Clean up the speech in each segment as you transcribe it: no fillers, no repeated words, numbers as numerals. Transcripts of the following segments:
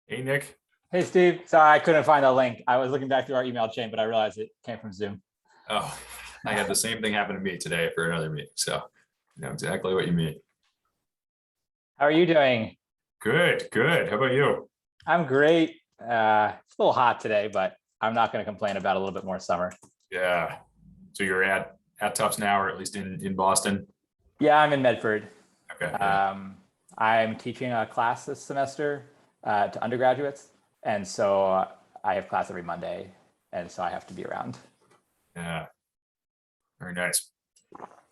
Hey, Nick. Hey, Steve. Sorry, I couldn't find the link. I was looking back through our email chain, but I realized it came from Zoom. Oh, I had the same thing happen to me today for another meeting. So, you know exactly what you mean. How are you doing? Good, good. How about you? I'm great. It's a little hot today, but I'm not going to complain about a little bit more summer. Yeah. So you're at Tufts now, or at least in Boston? Yeah, I'm in Medford. Okay, yeah. Um, I'm teaching a class this semester to undergraduates, and so I have class every Monday, and so I have to be around. Yeah. Very nice.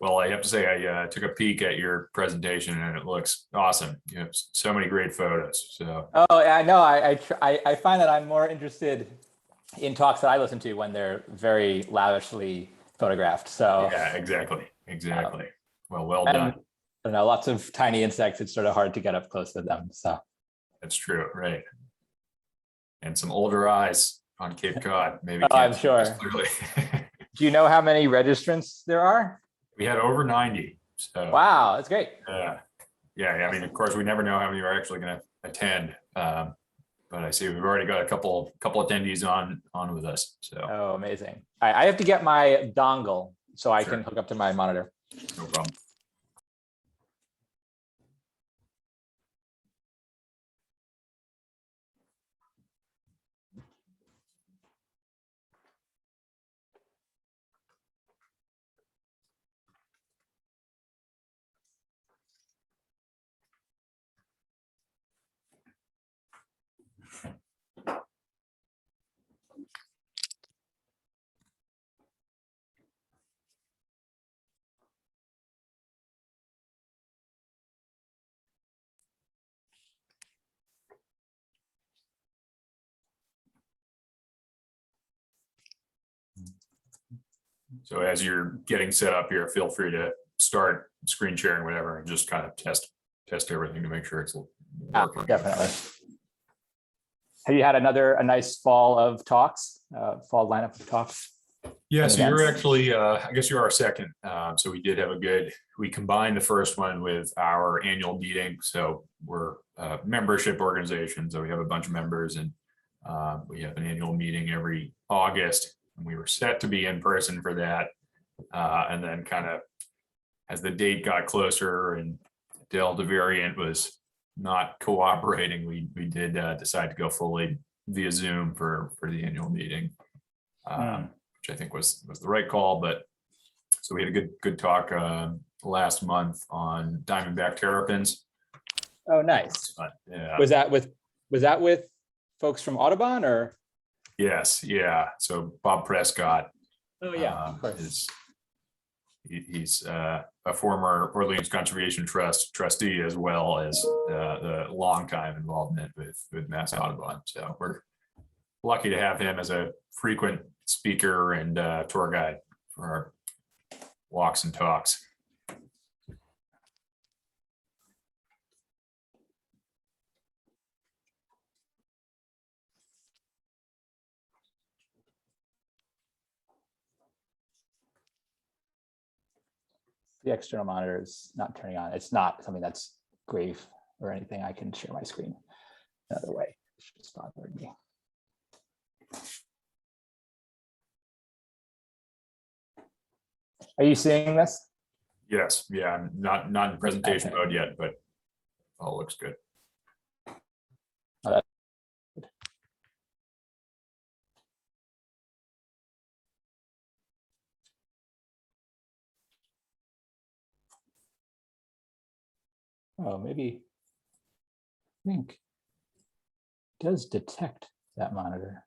Well, I have to say, I took a peek at your presentation and it looks awesome. You have so many great photos. So, Oh, I know. I find that I'm more interested in talks that I listen to when they're very lavishly photographed. So, yeah, exactly. um, Exactly. Well and done. I don't know, lots of tiny insects. It's sort of hard to get up close to them. So, That's true. Right. And some older eyes on Cape Cod maybe oh, I'm can't see as sure. clearly. Do you know how many registrants there are? We had over 90. So, Wow, that's great. yeah. I mean, of course, we never know how many are actually going to attend. But I see we've already got a couple attendees on with us. So, Oh, amazing. I have to get my dongle so I can sure, hook up to my monitor. no problem. So as you're getting set up here, feel free to start screen sharing, whatever, and just kind of test everything to make sure it's working. Definitely. Have you had a nice fall of talks, fall lineup of talks Yeah, and so you're events? actually, I guess you're our second. So we did have we combined the first one with our annual meeting. So we're a membership organization. So we have a bunch of members and we have an annual meeting every August. And we were set to be in person for that. And then kind of as the date got closer and Delta variant was not cooperating, we did decide to go fully via Zoom for the annual meeting. Which I think was the right call. But so we had a good talk last month on diamondback terrapins. Oh, nice. Yeah. Was that with folks from Audubon or? Yes. Yeah. So Bob Prescott Oh yeah, of course. is he's a former Orleans Conservation Trust trustee as well as the longtime involvement with Mass Audubon. So we're lucky to have him as a frequent speaker and tour guide for our walks and talks. The external monitor is not turning on. It's not something that's grave or anything. I can share my screen another way. It's just bothering me. Are you seeing this? Yes, yeah, I'm not in presentation Okay. mode yet, but all looks good. Oh, that's good. Oh, maybe I think it does detect that monitor.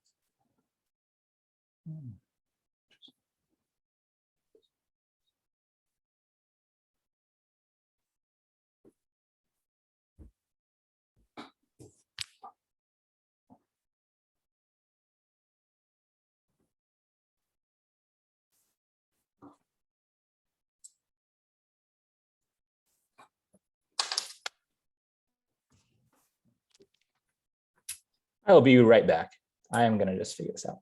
I will be right back. I am going to just figure this out.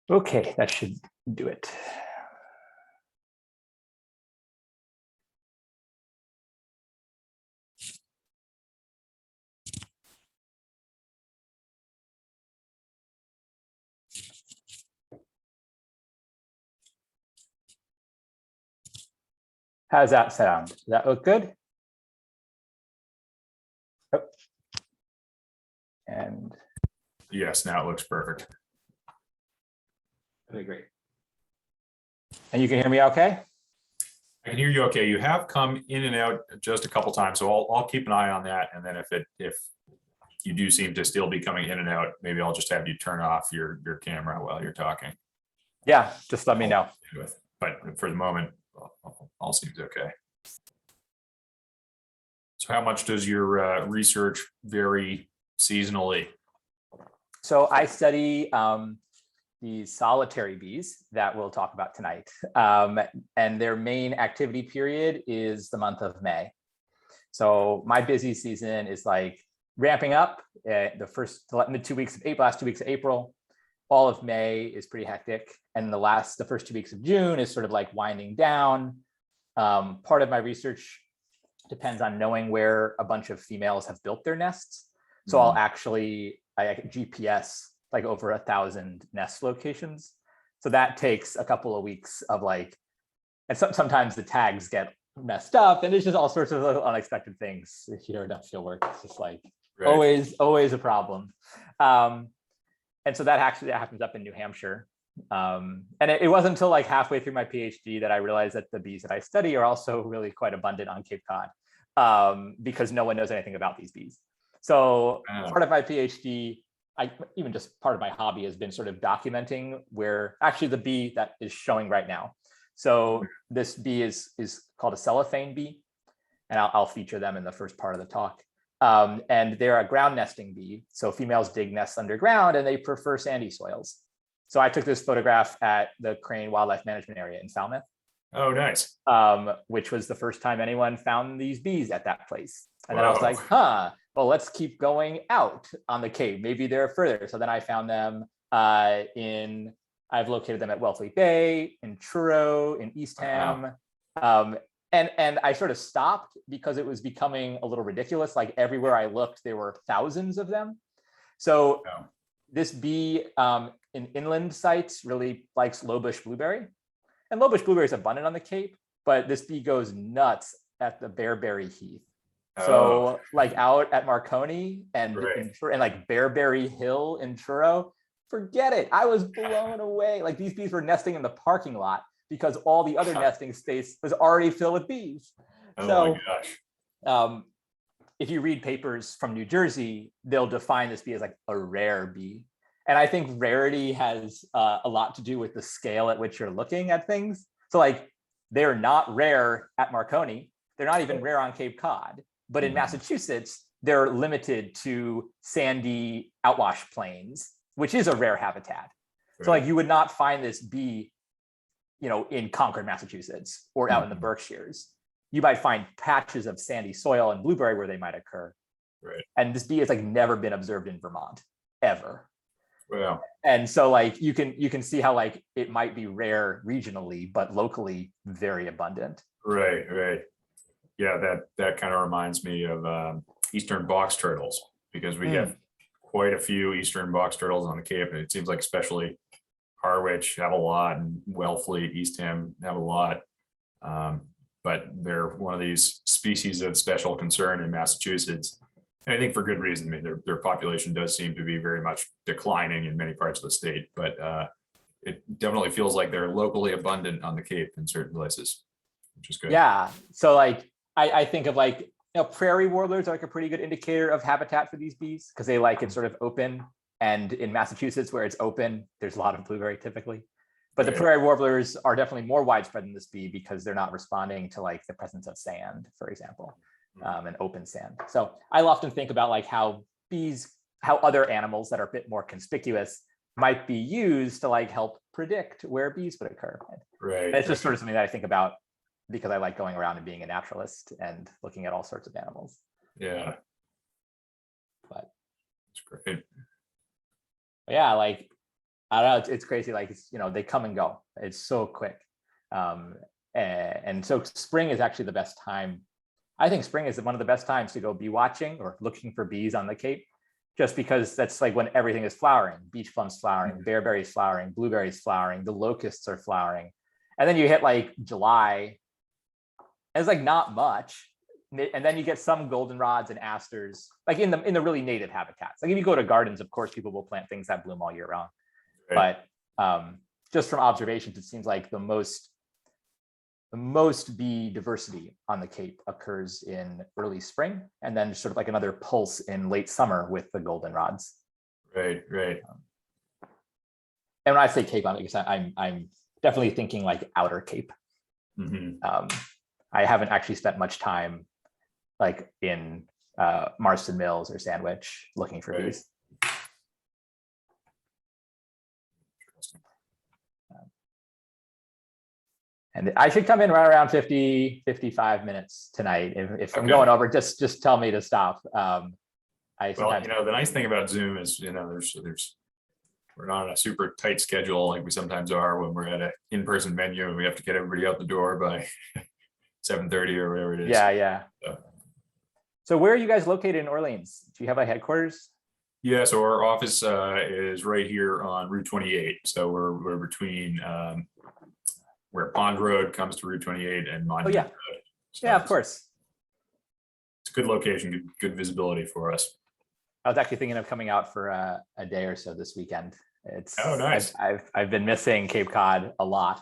Okay, that should do it. How does that sound? Does that look good? Oh. And Yes, now it looks perfect. okay, great. And you can hear me okay? I can hear you okay. You have come in and out just a couple times, so I'll keep an eye on that. And then if you do seem to still be coming in and out, maybe I'll just have you turn off your camera while you're talking. Yeah, just let me know. But for the moment, all seems okay. So how much does your research vary seasonally? So I study these solitary bees that we'll talk about tonight. And their main activity period is the month of May. So my busy season is like ramping up the 2 weeks of April, last 2 weeks of April. All of May is pretty hectic. And the first 2 weeks of June is sort of like winding down. Part of my research depends on knowing where a bunch of females have built their nests. So I GPS like over 1,000 nest locations. So that takes a couple of weeks of like, and sometimes the tags get messed up and it's just all sorts of unexpected things here at field work. It's just like always a problem. And so that happens up in New Hampshire. And it wasn't until like halfway through my PhD that I realized that the bees that I study are also really quite abundant on Cape Cod, because no one knows anything about these bees. So part of my PhD, even just part of my hobby has been sort of documenting where actually the bee that is showing right now. So this bee is called a cellophane bee, and I'll feature them in the first part of the talk. And they're a ground nesting bee. So females dig nests underground and they prefer sandy soils. So I took this photograph at the Crane Wildlife Management Area in Falmouth. Oh, nice. Which was the first time anyone found these bees at that place. And then I was like, well, let's keep going out on the Cape. Maybe they're further. So then I found them I've located them at Wellfleet Bay, in Truro, in Eastham. And I sort of stopped because it was becoming a little ridiculous. Like everywhere I looked, there were thousands of them. So this bee in inland sites really likes lowbush blueberry. And lowbush blueberry is abundant on the Cape, but this bee goes nuts at the bearberry heath. So like out at Marconi and like Bearberry Hill in Truro, forget it. I was blown away. Like these bees were nesting in the parking lot because all the other nesting space was already filled with bees. Oh my gosh. If you read papers from New Jersey, they'll define this bee as like a rare bee. And I think rarity has a lot to do with the scale at which you're looking at things. So like they're not rare at Marconi. They're not even rare on Cape Cod. But in Massachusetts, they're limited to sandy outwash plains, which is a rare habitat. So like you would not find this bee, in Concord, Massachusetts, or out in the Berkshires. You might find patches of sandy soil and blueberry where they might occur. And this bee has like never been observed in Vermont, ever. Wow. And so like you can see how like it might be rare regionally, but locally very abundant. Right. Yeah, that kind of reminds me of eastern box turtles, because we have quite a few eastern box turtles on the Cape, and it seems like especially Harwich have a lot, and Wellfleet, Eastham have a lot. But they're one of these species of special concern in Massachusetts. And I think for good reason. I mean, their population does seem to be very much declining in many parts of the state, but it definitely feels like they're locally abundant on the Cape in certain places, which is good. Yeah. So like I think of like prairie warblers are like a pretty good indicator of habitat for these bees because they like it sort of open. And in Massachusetts, where it's open, there's a lot of blueberry typically. But the prairie warblers are definitely more widespread than this bee because they're not responding to like the presence of sand, for example, and open sand. So I often think about like how other animals that are a bit more conspicuous might be used to like help predict where bees would occur. And it's just sort of something that I think about because I like going around and being a naturalist and looking at all sorts of animals. Yeah. But that's great. yeah, like I don't know, it's crazy. Like, they come and go. It's so quick. And so spring is actually the best time. I think spring is one of the best times to go bee watching or looking for bees on the Cape, just because that's like when everything is flowering. Beach plums flowering, bearberries flowering, blueberries flowering, the locusts are flowering. And then you hit like July, and it's like not much. And then you get some goldenrods and asters, like in the really native habitats. Like if you go to gardens, of course, people will plant things that bloom all year round. Right. But just from observations, it seems like the most bee diversity on the Cape occurs in early spring, and then sort of like another pulse in late summer with the goldenrods. Right. And when I say Cape, I'm definitely thinking like outer Cape. I haven't actually spent much time like in Marston Mills or Sandwich looking for bees. And I should come in right around 50, 55 minutes tonight. If I'm going over, just tell me to stop. Well, the nice thing about Zoom is, we're not on a super tight schedule like we sometimes are when we're at an in-person venue and we have to get everybody out the door by 7:30 or whatever it is. Yeah. So where are you guys located in Orleans? Do you have a headquarters? Yeah, so our office is right here on Route 28. So we're between where Pond Road comes to Route 28 and Monument Road. So yeah, of course. It's a good location, good visibility for us. I was actually thinking of coming out for a day or so this weekend. It's nice. I've been missing Cape Cod a lot.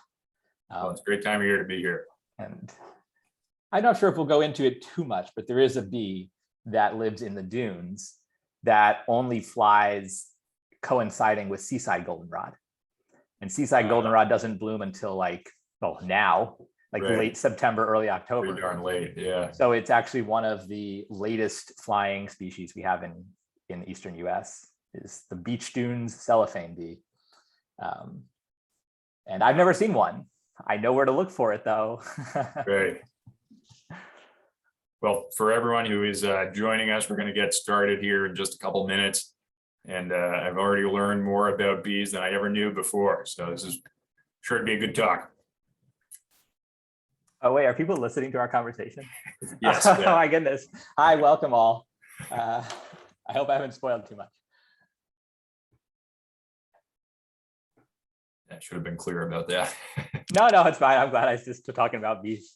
Well, it's a great time of year to be here. And I'm not sure if we'll go into it too much, but there is a bee that lives in the dunes that only flies coinciding with seaside goldenrod. And seaside goldenrod doesn't bloom until now, late September, early October. Pretty darn late, yeah. So it's actually one of the latest flying species we have in the eastern US is the beach dunes cellophane bee. And I've never seen one. I know where to look for it though. Great. Well, for everyone who is joining us, we're going to get started here in just a couple minutes. And I've already learned more about bees than I ever knew before. So this is sure to be a good talk. Oh, wait, are people listening to our conversation? Yes. Oh, my goodness. Hi, welcome all. I hope I haven't spoiled too much. I should have been clear about that. No, it's fine. I'm glad I was just talking about bees.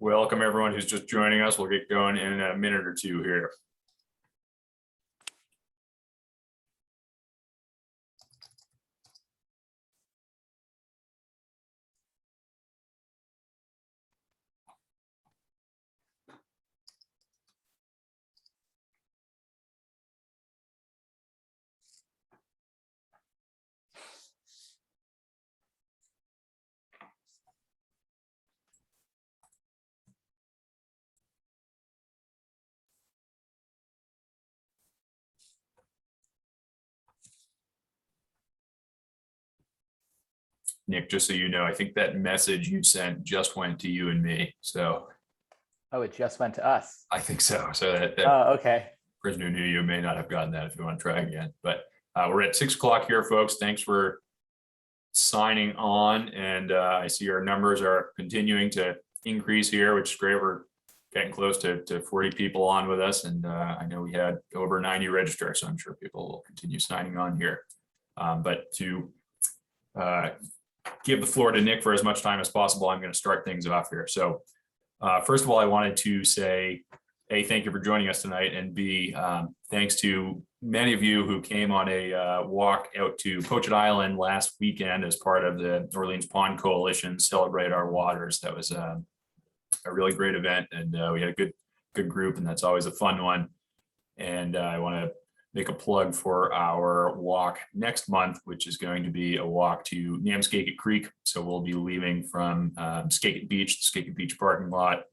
Welcome everyone who's just joining us. We'll get going in a minute or two here. Nick, just so you know, I think that message you sent just went to you and me. So. Oh, it just went to us. I think so. So that okay. Person who knew you may not have gotten that if you want to try again. But we're at 6 o'clock here, folks. Thanks for signing on. And I see our numbers are continuing to increase here, which is great. We're getting close to 40 people on with us. And I know we had over 90 register, so I'm sure people will continue signing on here. But to give the floor to Nick for as much time as possible, I'm going to start things off here. So first of all, I wanted to say, A, thank you for joining us tonight, and B, thanks to many of you who came on a walk out to Poached Island last weekend as part of the Orleans Pond Coalition Celebrate Our Waters. That was a really great event, and we had a good group, and that's always a fun one. And I want to make a plug for our walk next month, which is going to be a walk to Namskakett Creek. So we'll be leaving from Skakett Beach, the Skakett Beach parking lot.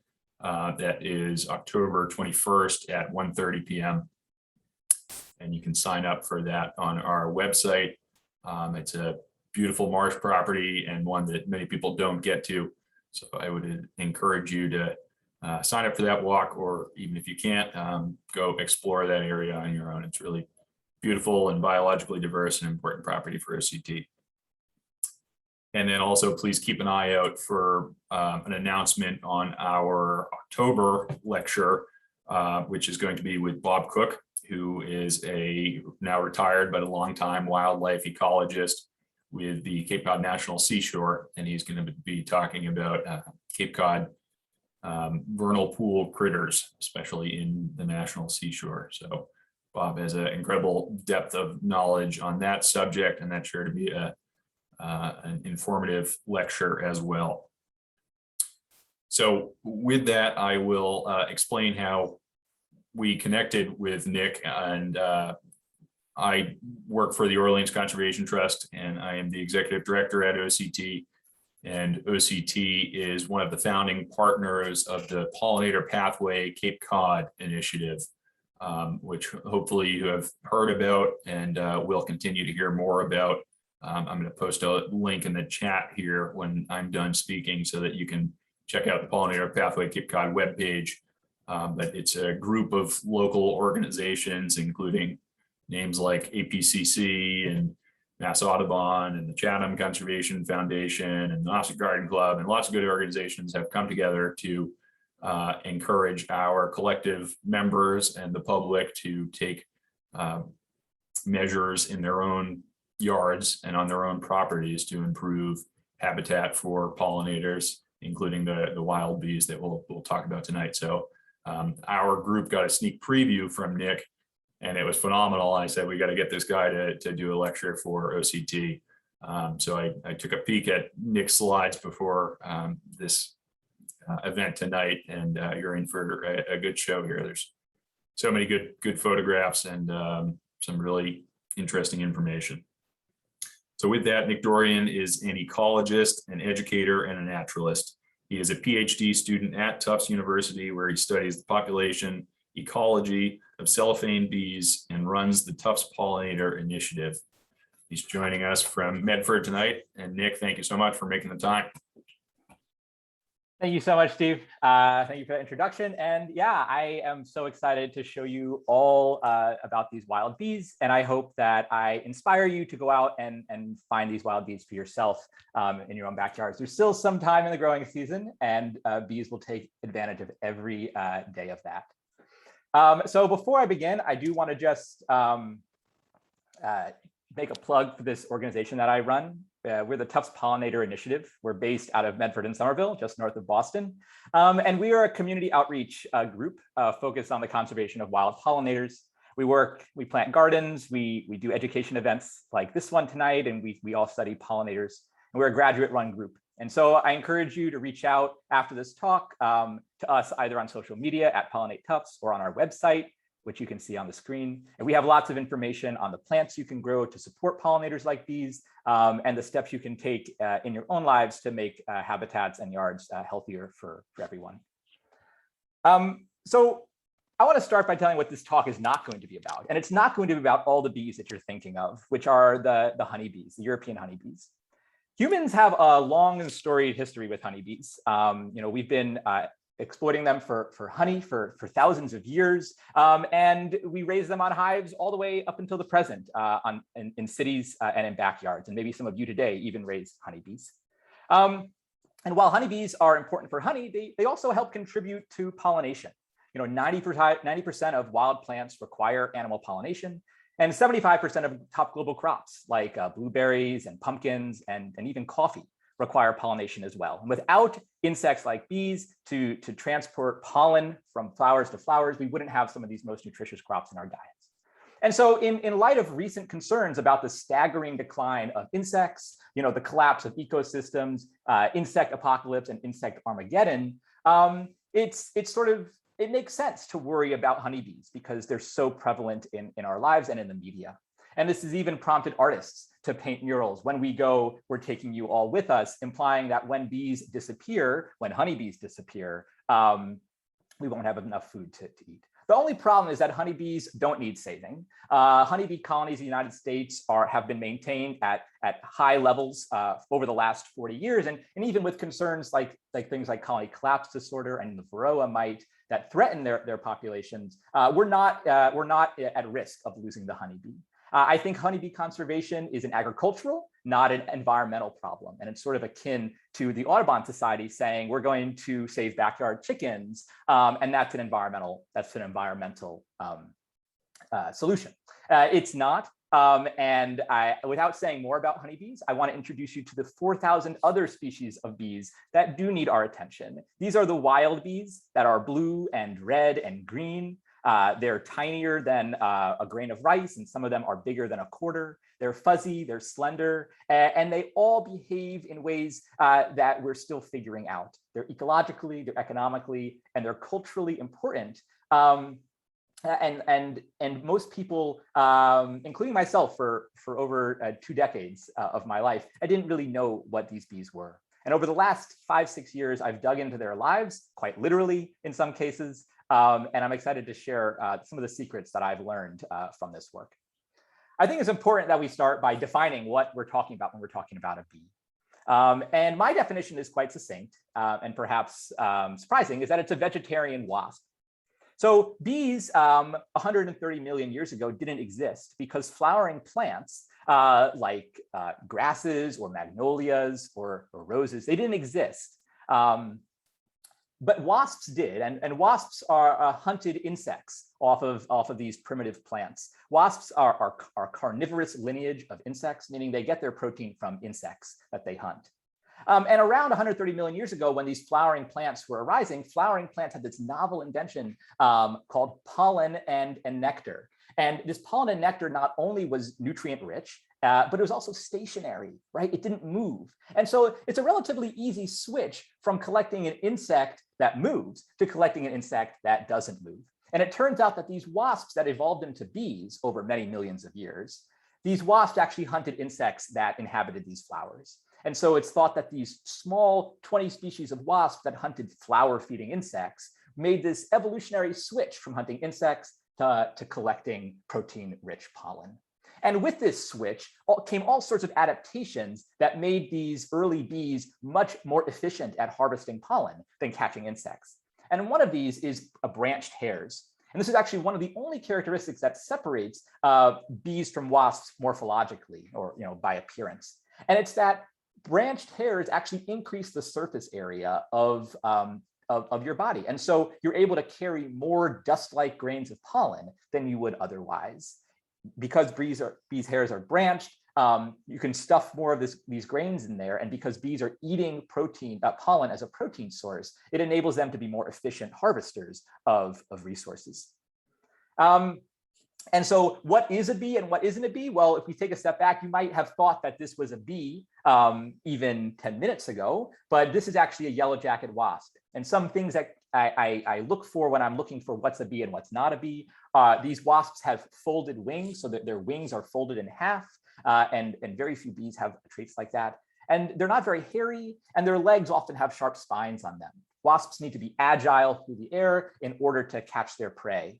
That is October 21st at 1:30 p.m. And you can sign up for that on our website. It's a beautiful marsh property and one that many people don't get to. So I would encourage you to sign up for that walk, or even if you can't, go explore that area on your own. It's really beautiful and biologically diverse and important property for OCT. And then also please keep an eye out for an announcement on our October lecture, which is going to be with Bob Cook, who is a now retired but a longtime wildlife ecologist with the Cape Cod National Seashore. And he's going to be talking about Cape Cod vernal pool critters, especially in the National Seashore. So Bob has an incredible depth of knowledge on that subject, and that's sure to be an informative lecture as well. So with that, I will explain how we connected with Nick. And I work for the Orleans Conservation Trust, and I am the executive director at OCT. And OCT is one of the founding partners of the Pollinator Pathway Cape Cod initiative, which hopefully you have heard about and will continue to hear more about. I'm going to post a link in the chat here when I'm done speaking so that you can check out the Pollinator Pathway Cape Cod webpage. But it's a group of local organizations, including names like APCC and Mass Audubon and the Chatham Conservation Foundation and the Nauset Garden Club, and lots of good organizations have come together to encourage our collective members and the public to take measures in their own yards and on their own properties to improve habitat for pollinators, including the wild bees that we'll talk about tonight. So our group got a sneak preview from Nick, and it was phenomenal. I said, we got to get this guy to do a lecture for OCT. So I took a peek at Nick's slides before this event tonight, and you're in for a good show here. There's so many good photographs and some really interesting information. So with that, Nick Dorian is an ecologist, an educator, and a naturalist. He is a PhD student at Tufts University, where he studies the population ecology of cellophane bees and runs the Tufts Pollinator Initiative. He's joining us from Medford tonight. And Nick, thank you so much for making the time. Thank you so much, Steve. Thank you for that introduction. And yeah, I am so excited to show you all about these wild bees. And I hope that I inspire you to go out and find these wild bees for yourself in your own backyards. There's still some time in the growing season, and bees will take advantage of every day of that. So before I begin, I do want to just make a plug for this organization that I run. We're the Tufts Pollinator Initiative. We're based out of Medford and Somerville, just north of Boston. And we are a community outreach group focused on the conservation of wild pollinators. We plant gardens, we do education events like this one tonight, and we all study pollinators. And we're a graduate-run group. And so I encourage you to reach out after this talk to us either on social media at Pollinate Tufts or on our website, which you can see on the screen. And we have lots of information on the plants you can grow to support pollinators like bees, and the steps you can take in your own lives to make habitats and yards healthier for everyone. So I want to start by telling what this talk is not going to be about. And it's not going to be about all the bees that you're thinking of, which are the honeybees, the European honeybees. Humans have a long and storied history with honeybees. We've been exploiting them for honey for thousands of years. And we raise them on hives all the way up until the present in cities and in backyards. And maybe some of you today even raise honeybees. And while honeybees are important for honey, they also help contribute to pollination. 90% of wild plants require animal pollination, and 75% of top global crops like blueberries and pumpkins and even coffee require pollination as well. And without insects like bees to transport pollen from flowers to flowers, we wouldn't have some of these most nutritious crops in our diets. And so in light of recent concerns about the staggering decline of insects, the collapse of ecosystems, insect apocalypse and insect Armageddon, it makes sense to worry about honeybees because they're so prevalent in our lives and in the media. And this has even prompted artists to paint murals. When we go, we're taking you all with us, implying that when bees disappear, when honeybees disappear, we won't have enough food to eat. The only problem is that honeybees don't need saving. Honeybee colonies in the United States have been maintained at high levels over the last 40 years. And even with concerns like things like colony collapse disorder and the varroa mite that threaten their populations, we're not at risk of losing the honeybee. I think honeybee conservation is an agricultural, not an environmental problem. And it's sort of akin to the Audubon Society saying we're going to save backyard chickens, and that's an environmental solution. It's not. And without saying more about honeybees, I want to introduce you to the 4,000 other species of bees that do need our attention. These are the wild bees that are blue and red and green. They're tinier than a grain of rice, and some of them are bigger than a quarter. They're fuzzy, they're slender, and they all behave in ways that we're still figuring out. They're ecologically, they're economically, and they're culturally important. And most people, including myself for over 2 decades of my life, I didn't really know what these bees were. And over the last 5-6 years, I've dug into their lives, quite literally in some cases, and I'm excited to share some of the secrets that I've learned from this work. I think it's important that we start by defining what we're talking about when we're talking about a bee. And my definition is quite succinct and perhaps surprising, is that it's a vegetarian wasp. So bees 130 million years ago didn't exist because flowering plants like grasses or magnolias or roses, they didn't exist. But wasps did, and wasps are hunted insects off of these primitive plants. Wasps are carnivorous lineage of insects, meaning they get their protein from insects that they hunt. And around 130 million years ago, when these flowering plants were arising, flowering plants had this novel invention called pollen and nectar. And this pollen and nectar not only was nutrient rich, but it was also stationary, right? It didn't move. And so it's a relatively easy switch from collecting an insect that moves to collecting an insect that doesn't move. And it turns out that these wasps that evolved into bees over many millions of years, these wasps actually hunted insects that inhabited these flowers. And so it's thought that these small 20 species of wasps that hunted flower-feeding insects made this evolutionary switch from hunting insects to collecting protein-rich pollen. And with this switch came all sorts of adaptations that made these early bees much more efficient at harvesting pollen than catching insects. And one of these is branched hairs. And this is actually one of the only characteristics that separates bees from wasps morphologically, or by appearance. And it's that branched hairs actually increase the surface area of your body. And so you're able to carry more dust-like grains of pollen than you would otherwise. Because bees' hairs are branched, you can stuff more of these grains in there. And because bees are eating pollen as a protein source, it enables them to be more efficient harvesters of resources. And so what is a bee and what isn't a bee? Well, if we take a step back, you might have thought that this was a bee even 10 minutes ago, but this is actually a yellow-jacket wasp. And some things that I look for when I'm looking for what's a bee and what's not a bee, these wasps have folded wings, so that their wings are folded in half, and very few bees have traits like that. And they're not very hairy, and their legs often have sharp spines on them. Wasps need to be agile through the air in order to catch their prey.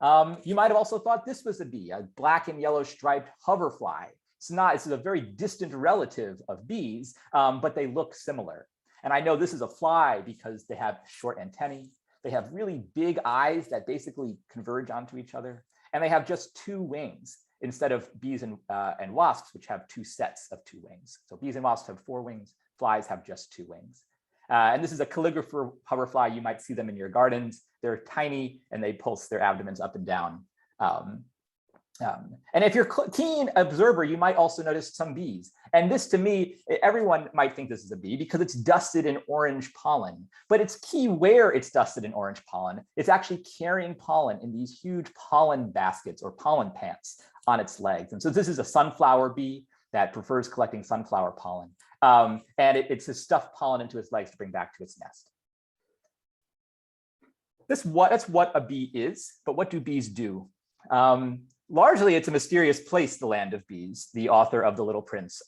You might have also thought this was a bee, a black and yellow striped hoverfly. It's not, it's a very distant relative of bees, but they look similar. And I know this is a fly because they have short antennae. They have really big eyes that basically converge onto each other. And they have just 2 wings instead of bees and wasps, which have 2 sets of 2 wings. So bees and wasps have 4 wings, flies have just 2 wings. And this is a calligrapher hoverfly. You might see them in your gardens. They're tiny and they pulse their abdomens up and down. And if you're a keen observer, you might also notice some bees. And this, to me, everyone might think this is a bee because it's dusted in orange pollen. But it's key where it's dusted in orange pollen. It's actually carrying pollen in these huge pollen baskets or pollen pants on its legs. And so this is a sunflower bee that prefers collecting sunflower pollen. And it's to stuff pollen into its legs to bring back to its nest. That's what a bee is, but what do bees do? Largely, it's a mysterious place, the land of bees, the author of The Little Prince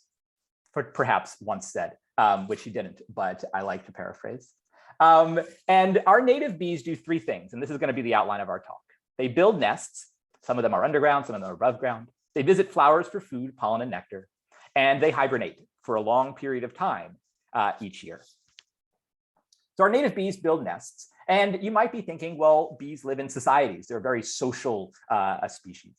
perhaps once said, which he didn't, but I like to paraphrase. And our native bees do three things, and this is going to be the outline of our talk. They build nests. Some of them are underground, some of them are above ground. They visit flowers for food, pollen, and nectar, and they hibernate for a long period of time each year. So our native bees build nests, and you might be thinking, well, bees live in societies. They're a very social species.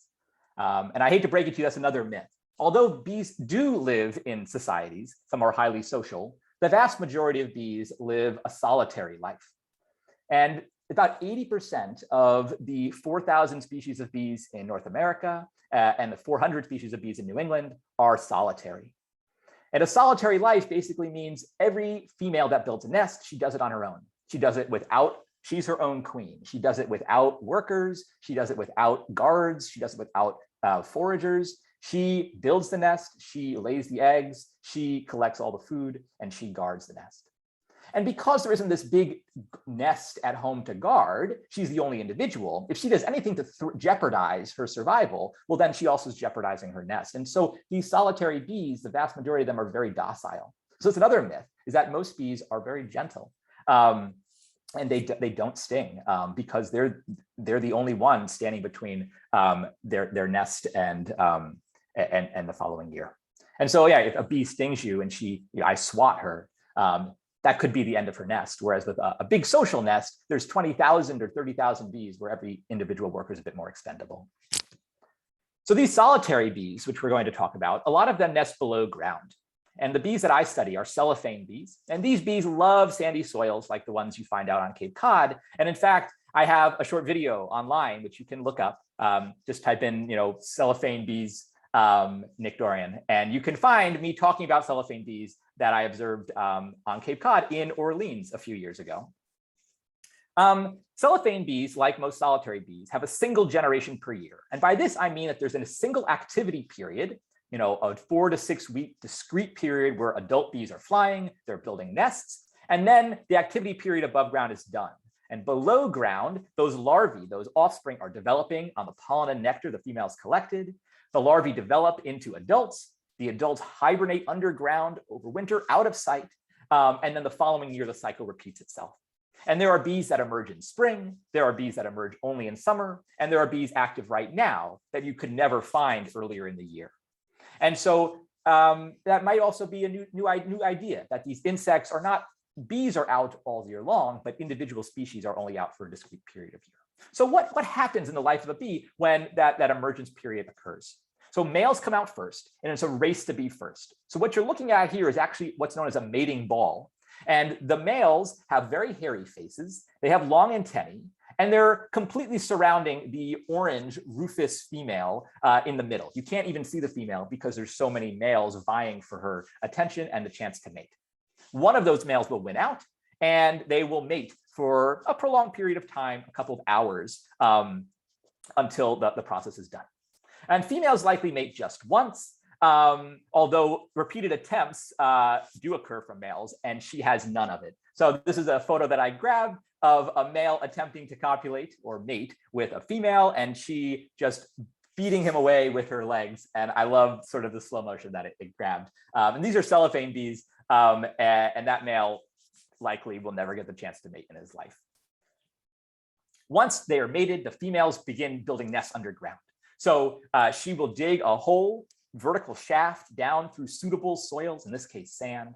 And I hate to break it to you, that's another myth. Although bees do live in societies, some are highly social, the vast majority of bees live a solitary life. And about 80% of the 4,000 species of bees in North America and the 400 species of bees in New England are solitary. And a solitary life basically means every female that builds a nest, she does it on her own. She does it without, she's her own queen. She does it without workers. She does it without guards. She does it without foragers. She builds the nest. She lays the eggs. She collects all the food and she guards the nest. And because there isn't this big nest at home to guard, she's the only individual. If she does anything to jeopardize her survival, well, then she also is jeopardizing her nest. And so these solitary bees, the vast majority of them are very docile. So it's another myth, is that most bees are very gentle. And they don't sting because they're the only one standing between their nest and the following year. And so, yeah, if a bee stings you and I swat her, that could be the end of her nest. Whereas with a big social nest, there's 20,000 or 30,000 bees where every individual worker is a bit more expendable. So these solitary bees, which we're going to talk about, a lot of them nest below ground. And the bees that I study are cellophane bees. And these bees love sandy soils like the ones you find out on Cape Cod. And in fact, I have a short video online, which you can look up. Just type in, cellophane bees, Nick Dorian, and you can find me talking about cellophane bees that I observed on Cape Cod in Orleans a few years ago. Cellophane bees, like most solitary bees, have a single generation per year. And by this, I mean that there's a single activity period, a 4 to 6 week discrete period where adult bees are flying, they're building nests, and then the activity period above ground is done. And below ground, those larvae, those offspring, are developing on the pollen and nectar the females collected. The larvae develop into adults. The adults hibernate underground over winter, out of sight. And then the following year, the cycle repeats itself. And there are bees that emerge in spring. There are bees that emerge only in summer. And there are bees active right now that you could never find earlier in the year. And so that might also be a new idea, that these insects are not, bees are out all year long, but individual species are only out for a discrete period of year. So what happens in the life of a bee when that emergence period occurs? So males come out first, and it's a race to be first. So what you're looking at here is actually what's known as a mating ball. And the males have very hairy faces. They have long antennae, and they're completely surrounding the orange rufous female in the middle. You can't even see the female because there's so many males vying for her attention and the chance to mate. One of those males will win out, and they will mate for a prolonged period of time, a couple of hours, until the process is done. And females likely mate just once, although repeated attempts do occur from males, and she has none of it. So this is a photo that I grabbed of a male attempting to copulate or mate with a female, and she just beating him away with her legs. And I love sort of the slow motion that it grabbed. And these are cellophane bees, and that male likely will never get the chance to mate in his life. Once they are mated, the females begin building nests underground. So she will dig a whole vertical shaft down through suitable soils, in this case, sand.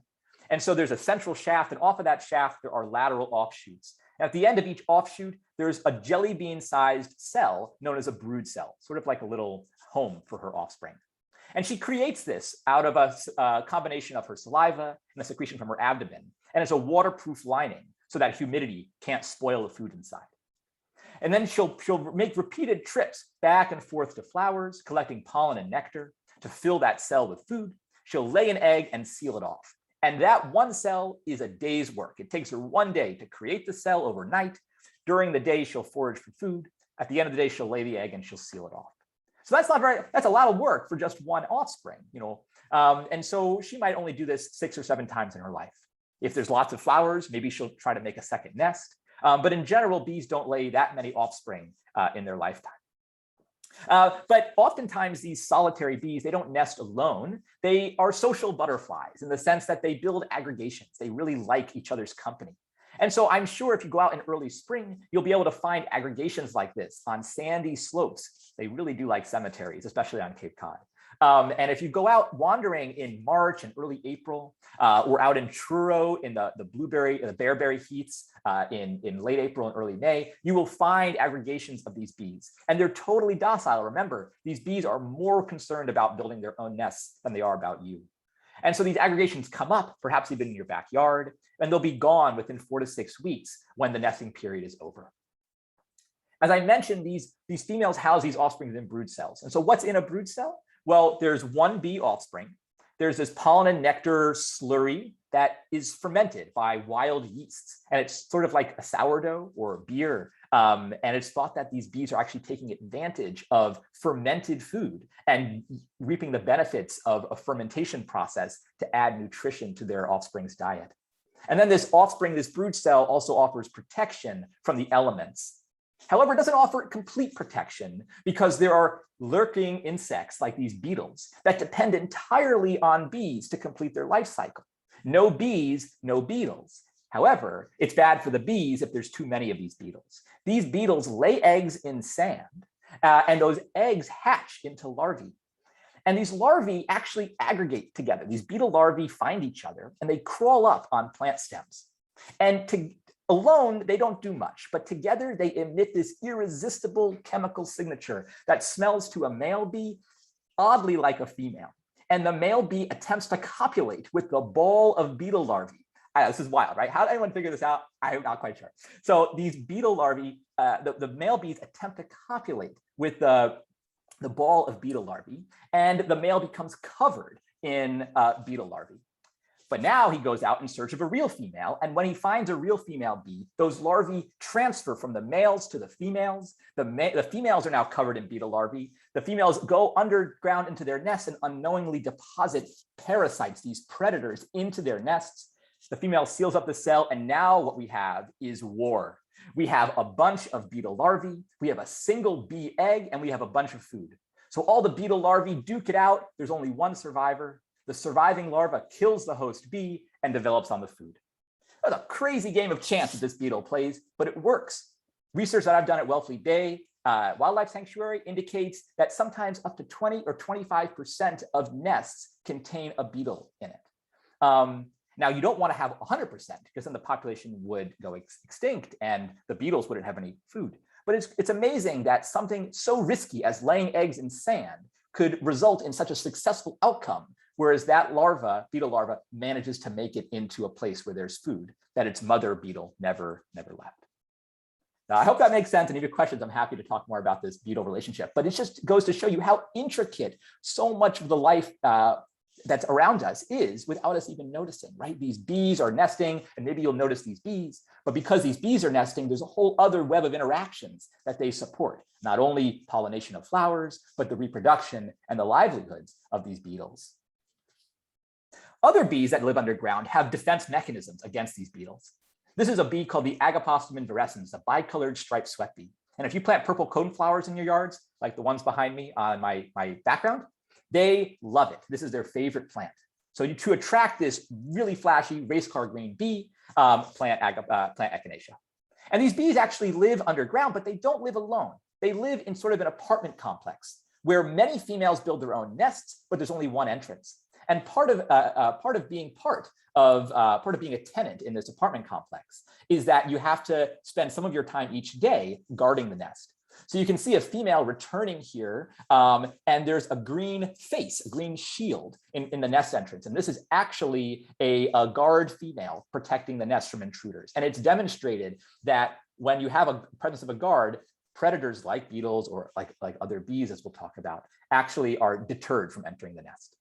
And so there's a central shaft, and off of that shaft, there are lateral offshoots. And at the end of each offshoot, there's a jelly bean-sized cell known as a brood cell, sort of like a little home for her offspring. And she creates this out of a combination of her saliva and the secretion from her abdomen. And it's a waterproof lining so that humidity can't spoil the food inside. And then she'll make repeated trips back and forth to flowers, collecting pollen and nectar to fill that cell with food. She'll lay an egg and seal it off. And that one cell is a day's work. It takes her one day to create the cell overnight. During the day, she'll forage for food. At the end of the day, she'll lay the egg and she'll seal it off. So that's a lot of work for just one offspring, and so she might only do this 6 or 7 times in her life. If there's lots of flowers, maybe she'll try to make a second nest. But in general, bees don't lay that many offspring in their lifetime. But oftentimes these solitary bees, they don't nest alone. They are social butterflies in the sense that they build aggregations. They really like each other's company. And so I'm sure if you go out in early spring, you'll be able to find aggregations like this on sandy slopes. They really do like cemeteries, especially on Cape Cod. And if you go out wandering in March and early April, or out in Truro in the bearberry heaths in late April and early May, you will find aggregations of these bees. And they're totally docile. Remember, these bees are more concerned about building their own nests than they are about you. And so these aggregations come up, perhaps even in your backyard, and they'll be gone within 4 to 6 weeks when the nesting period is over. As I mentioned, these females house these offspring in brood cells. And so what's in a brood cell? Well, there's one bee offspring. There's this pollen and nectar slurry that is fermented by wild yeasts. And it's sort of like a sourdough or a beer. And it's thought that these bees are actually taking advantage of fermented food and reaping the benefits of a fermentation process to add nutrition to their offspring's diet. And then this offspring, this brood cell, also offers protection from the elements. However, it doesn't offer complete protection because there are lurking insects like these beetles that depend entirely on bees to complete their life cycle. No bees, no beetles. However, it's bad for the bees if there's too many of these beetles. These beetles lay eggs in sand, and those eggs hatch into larvae. And these larvae actually aggregate together. These beetle larvae find each other and they crawl up on plant stems. And alone, they don't do much, but together they emit this irresistible chemical signature that smells to a male bee oddly like a female. And the male bee attempts to copulate with the ball of beetle larvae. This is wild, right? How did anyone figure this out? I'm not quite sure. So these beetle larvae, the male bees attempt to copulate with the ball of beetle larvae, and the male becomes covered in beetle larvae. But now he goes out in search of a real female. And when he finds a real female bee, those larvae transfer from the males to the females. The females are now covered in beetle larvae. The females go underground into their nests and unknowingly deposit parasites, these predators, into their nests. The female seals up the cell. And now what we have is war. We have a bunch of beetle larvae. We have a single bee egg, and we have a bunch of food. So all the beetle larvae duke it out. There's only one survivor. The surviving larva kills the host bee and develops on the food. That's a crazy game of chance that this beetle plays, but it works. Research that I've done at Wellfleet Bay Wildlife Sanctuary indicates that sometimes up to 20 or 25% of nests contain a beetle in it. Now, you don't want to have 100% because then the population would go extinct and the beetles wouldn't have any food. But it's amazing that something so risky as laying eggs in sand could result in such a successful outcome, whereas that beetle larva, manages to make it into a place where there's food that its mother beetle never left. Now, I hope that makes sense. And if you have questions, I'm happy to talk more about this beetle relationship. But it just goes to show you how intricate so much of the life that's around us is without us even noticing, right? These bees are nesting, and maybe you'll notice these bees. But because these bees are nesting, there's a whole other web of interactions that they support, not only pollination of flowers, but the reproduction and the livelihoods of these beetles. Other bees that live underground have defense mechanisms against these beetles. This is a bee called the Agapostum invirescens, a bicolored striped sweat bee. And if you plant purple coneflowers in your yards, like the ones behind me on my background, they love it. This is their favorite plant. So to attract this really flashy race car green bee, plant echinacea. And these bees actually live underground, but they don't live alone. They live in sort of an apartment complex where many females build their own nests, but there's only one entrance. And part of being a tenant in this apartment complex is that you have to spend some of your time each day guarding the nest. So you can see a female returning here, and there's a green face, a green shield in the nest entrance. And this is actually a guard female protecting the nest from intruders. And it's demonstrated that when you have a presence of a guard, predators like beetles or like other bees, as we'll talk about, actually are deterred from entering the nest.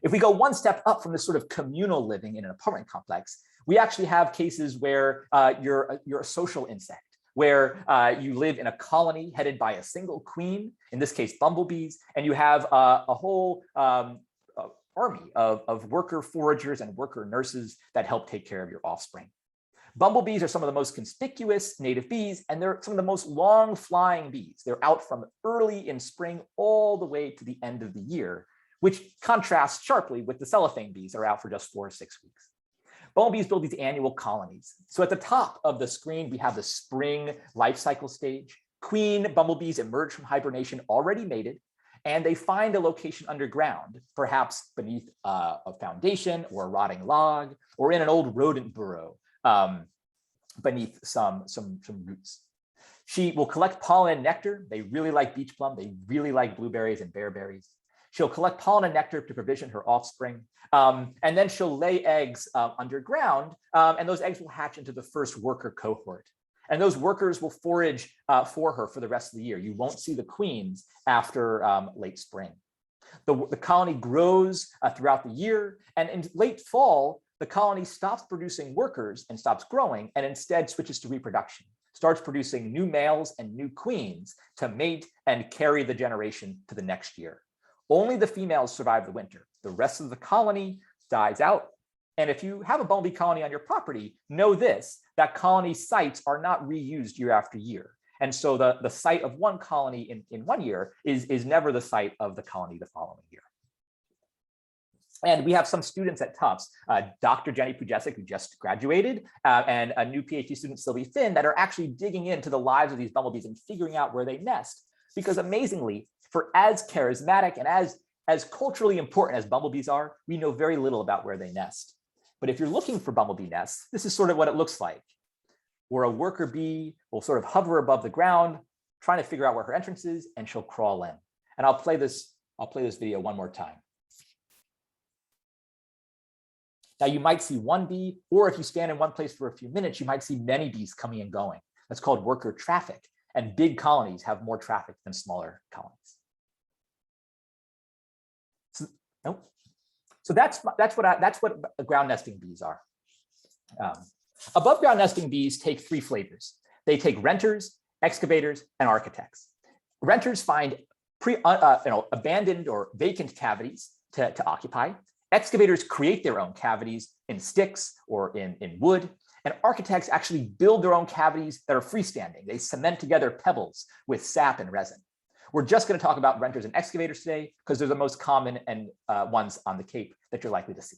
If we go one step up from this sort of communal living in an apartment complex, we actually have cases where you're a social insect, where you live in a colony headed by a single queen, in this case, bumblebees, and you have a whole army of worker foragers and worker nurses that help take care of your offspring. Bumblebees are some of the most conspicuous native bees, and they're some of the most long flying bees. They're out from early in spring all the way to the end of the year, which contrasts sharply with the cellophane bees that are out for just 4 or 6 weeks. Bumblebees build these annual colonies. So at the top of the screen, we have the spring life cycle stage. Queen bumblebees emerge from hibernation already mated, and they find a location underground, perhaps beneath a foundation or a rotting log, or in an old rodent burrow beneath some roots. She will collect pollen and nectar. They really like beach plum. They really like blueberries and bearberries. She'll collect pollen and nectar to provision her offspring. And then she'll lay eggs underground, and those eggs will hatch into the first worker cohort. And those workers will forage for her for the rest of the year. You won't see the queens after late spring. The colony grows throughout the year, and in late fall, the colony stops producing workers and stops growing, and instead switches to reproduction, starts producing new males and new queens to mate and carry the generation to the next year. Only the females survive the winter. The rest of the colony dies out. And if you have a bumblebee colony on your property, know this, that colony sites are not reused year after year. And so the site of one colony in one year is never the site of the colony the following year. And we have some students at Tufts, Dr. Jenny Pujesic, who just graduated, and a new PhD student, Sylvie Finn, that are actually digging into the lives of these bumblebees and figuring out where they nest. Because amazingly, for as charismatic and as culturally important as bumblebees are, we know very little about where they nest. But if you're looking for bumblebee nests, this is sort of what it looks like, where a worker bee will sort of hover above the ground, trying to figure out where her entrance is, and she'll crawl in. And I'll play this video one more time. Now you might see one bee, or if you stand in one place for a few minutes, you might see many bees coming and going. That's called worker traffic. And big colonies have more traffic than smaller colonies. So that's what ground nesting bees are. Above ground nesting bees take 3 flavors. They take renters, excavators, and architects. Renters find abandoned or vacant cavities to occupy. Excavators create their own cavities in sticks or in wood. And architects actually build their own cavities that are freestanding. They cement together pebbles with sap and resin. We're just going to talk about renters and excavators today because they're the most common and ones on the Cape that you're likely to see.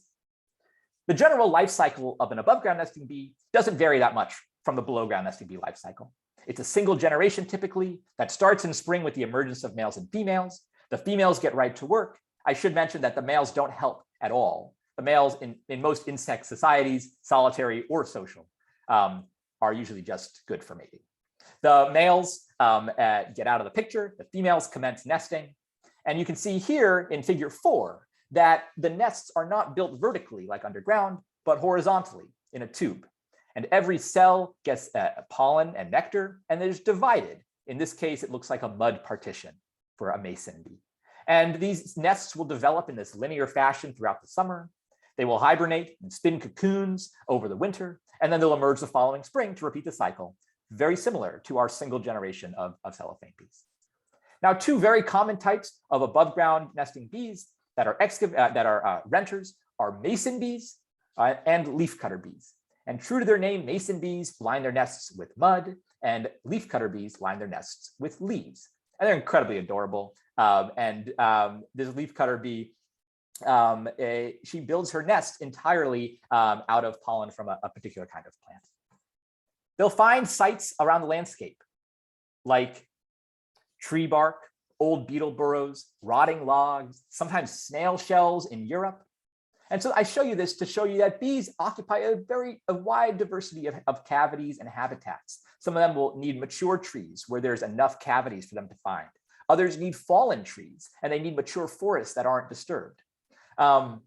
The general life cycle of an above ground nesting bee doesn't vary that much from the below ground nesting bee life cycle. It's a single generation typically that starts in spring with the emergence of males and females. The females get right to work. I should mention that the males don't help at all. The males in most insect societies, solitary or social, are usually just good for mating. The males get out of the picture, the females commence nesting. And you can see here in figure 4 that the nests are not built vertically like underground, but horizontally in a tube. And every cell gets pollen and nectar, and it is divided. In this case, it looks like a mud partition for a mason bee. And these nests will develop in this linear fashion throughout the summer. They will hibernate and spin cocoons over the winter, and then they'll emerge the following spring to repeat the cycle, very similar to our single generation of cellophane bees. Now, 2 very common types of above ground nesting bees that are renters are mason bees and leafcutter bees. And true to their name, mason bees line their nests with mud, and leafcutter bees line their nests with leaves. And they're incredibly adorable. This leafcutter bee, she builds her nest entirely out of pollen from a particular kind of plant. They'll find sites around the landscape, like tree bark, old beetle burrows, rotting logs, sometimes snail shells in Europe. And so I show you this to show you that bees occupy a wide diversity of cavities and habitats. Some of them will need mature trees where there's enough cavities for them to find. Others need fallen trees, and they need mature forests that aren't disturbed. And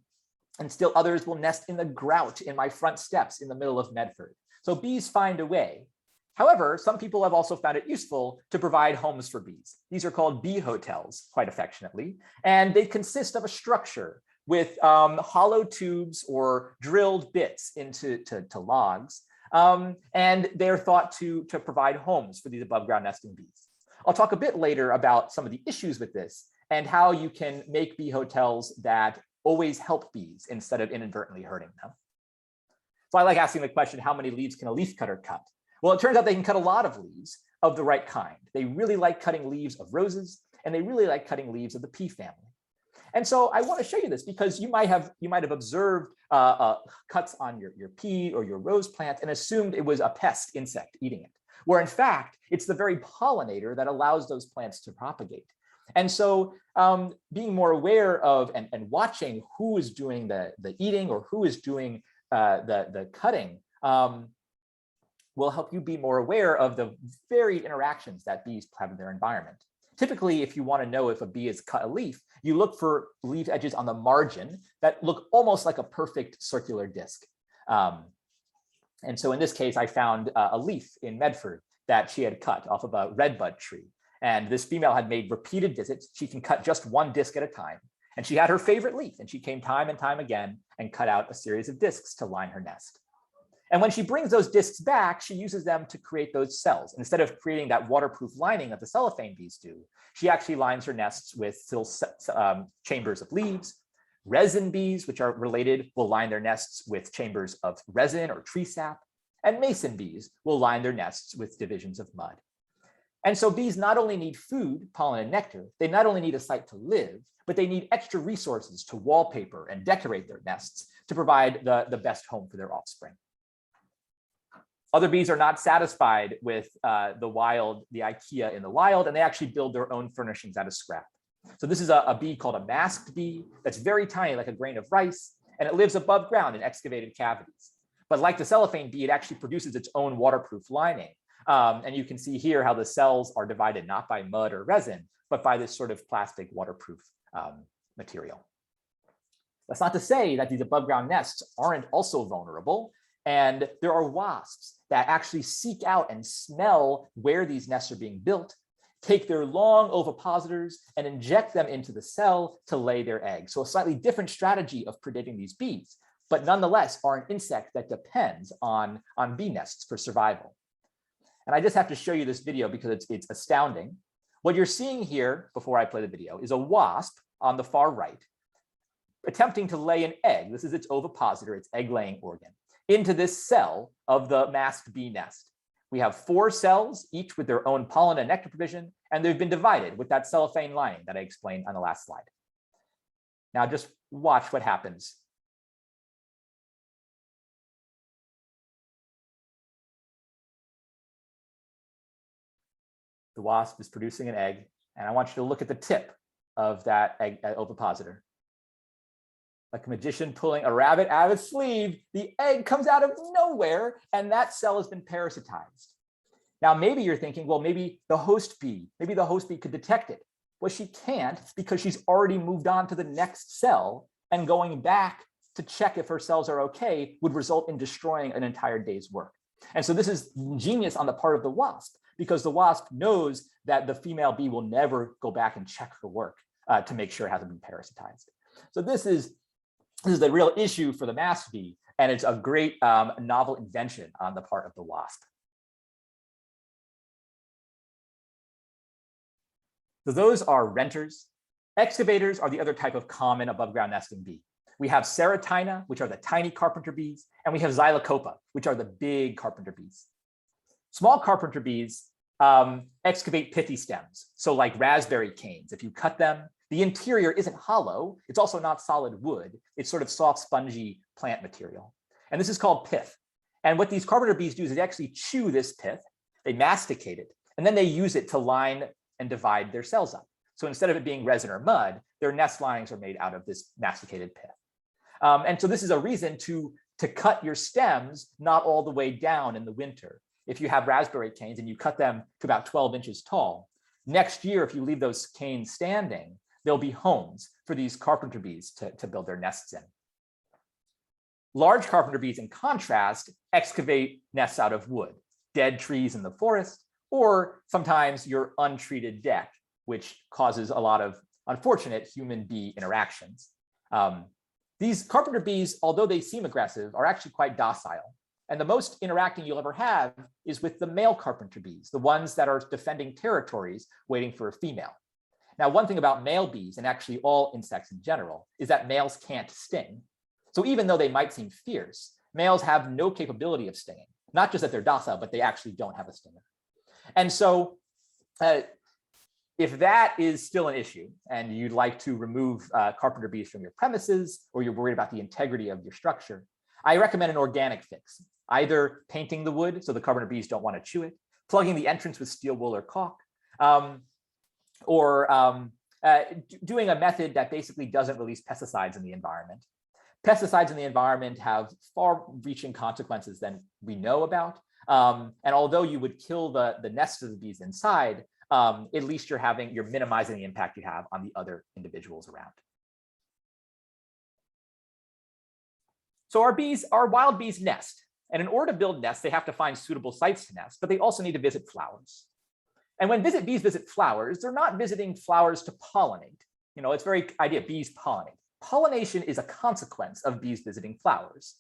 still others will nest in the grout in my front steps in the middle of Medford. So bees find a way. However, some people have also found it useful to provide homes for bees. These are called bee hotels, quite affectionately, and they consist of a structure with hollow tubes or drilled bits into logs, and they're thought to provide homes for these above ground nesting bees. I'll talk a bit later about some of the issues with this and how you can make bee hotels that always help bees instead of inadvertently hurting them. So I like asking the question, how many leaves can a leafcutter cut? Well, it turns out they can cut a lot of leaves of the right kind. They really like cutting leaves of roses, and they really like cutting leaves of the pea family. And so I want to show you this because you might have observed cuts on your pea or your rose plant and assumed it was a pest insect eating it, where in fact, it's the very pollinator that allows those plants to propagate. And so being more aware of and watching who is doing the eating or who is doing the cutting will help you be more aware of the varied interactions that bees have in their environment. Typically, if you want to know if a bee has cut a leaf, you look for leaf edges on the margin that look almost like a perfect circular disc. And so in this case, I found a leaf in Medford that she had cut off of a redbud tree. And this female had made repeated visits. She can cut just one disc at a time. And she had her favorite leaf, and she came time and time again and cut out a series of discs to line her nest. And when she brings those discs back, she uses them to create those cells. Instead of creating that waterproof lining that the cellophane bees do, she actually lines her nests with chambers of leaves. Resin bees, which are related, will line their nests with chambers of resin or tree sap. And mason bees will line their nests with divisions of mud. And so bees not only need food, pollen, and nectar, they not only need a site to live, but they need extra resources to wallpaper and decorate their nests to provide the best home for their offspring. Other bees are not satisfied with the IKEA in the wild, and they actually build their own furnishings out of scrap. So this is a bee called a masked bee that's very tiny, like a grain of rice, and it lives above ground in excavated cavities. But like the cellophane bee, it actually produces its own waterproof lining. And you can see here how the cells are divided not by mud or resin, but by this sort of plastic waterproof material. That's not to say that these above ground nests aren't also vulnerable. And there are wasps that actually seek out and smell where these nests are being built, take their long ovipositors and inject them into the cell to lay their eggs. So a slightly different strategy of predating these bees, but nonetheless are an insect that depends on bee nests for survival. And I just have to show you this video because it's astounding. What you're seeing here before I play the video is a wasp on the far right attempting to lay an egg. This is its ovipositor, its egg laying organ, into this cell of the masked bee nest. We have 4 cells, each with their own pollen and nectar provision, and they've been divided with that cellophane lining that I explained on the last slide. Now just watch what happens. The wasp is producing an egg, and I want you to look at the tip of that egg ovipositor. Like a magician pulling a rabbit out of its sleeve, the egg comes out of nowhere, and that cell has been parasitized. Now, maybe you're thinking, well, maybe the host bee could detect it. Well, she can't because she's already moved on to the next cell, and going back to check if her cells are okay would result in destroying an entire day's work. And so this is genius on the part of the wasp, because the wasp knows that the female bee will never go back and check her work to make sure it hasn't been parasitized. So this is the real issue for the masked bee, and it's a great novel invention on the part of the wasp. So those are renters. Excavators are the other type of common above ground nesting bee. We have Ceratina, which are the tiny carpenter bees, and we have Xylocopa, which are the big carpenter bees. Small carpenter bees excavate pithy stems. So like raspberry canes, if you cut them, the interior isn't hollow. It's also not solid wood. It's sort of soft, spongy plant material. And this is called pith. And what these carpenter bees do is they actually chew this pith, they masticate it, and then they use it to line and divide their cells up. So instead of it being resin or mud, their nest linings are made out of this masticated pith. And so this is a reason to cut your stems not all the way down in the winter. if you have raspberry canes and you cut them to about 12 inches tall, next year, if you leave those canes standing, there'll be homes for these carpenter bees to build their nests in. Large carpenter bees, in contrast, excavate nests out of wood, dead trees in the forest, or sometimes your untreated deck, which causes a lot of unfortunate human bee interactions. These carpenter bees, although they seem aggressive, are actually quite docile. And the most interacting you'll ever have is with the male carpenter bees, the ones that are defending territories waiting for a female. Now, one thing about male bees, and actually all insects in general, is that males can't sting. So even though they might seem fierce, males have no capability of stinging. Not just that they're docile, but they actually don't have a stinger. And so if that is still an issue and you'd like to remove carpenter bees from your premises, or you're worried about the integrity of your structure, I recommend an organic fix. Either painting the wood so the carpenter bees don't want to chew it, plugging the entrance with steel wool or caulk, or doing a method that basically doesn't release pesticides in the environment. Pesticides in the environment have far-reaching consequences than we know about. And although you would kill the nest of the bees inside, at least you're minimizing the impact you have on the other individuals around. So our wild bees nest. And in order to build nests, they have to find suitable sites to nest, but they also need to visit flowers. And when bees visit flowers, they're not visiting flowers to pollinate. You know, it's very idea, bees pollinate. Pollination is a consequence of bees visiting flowers.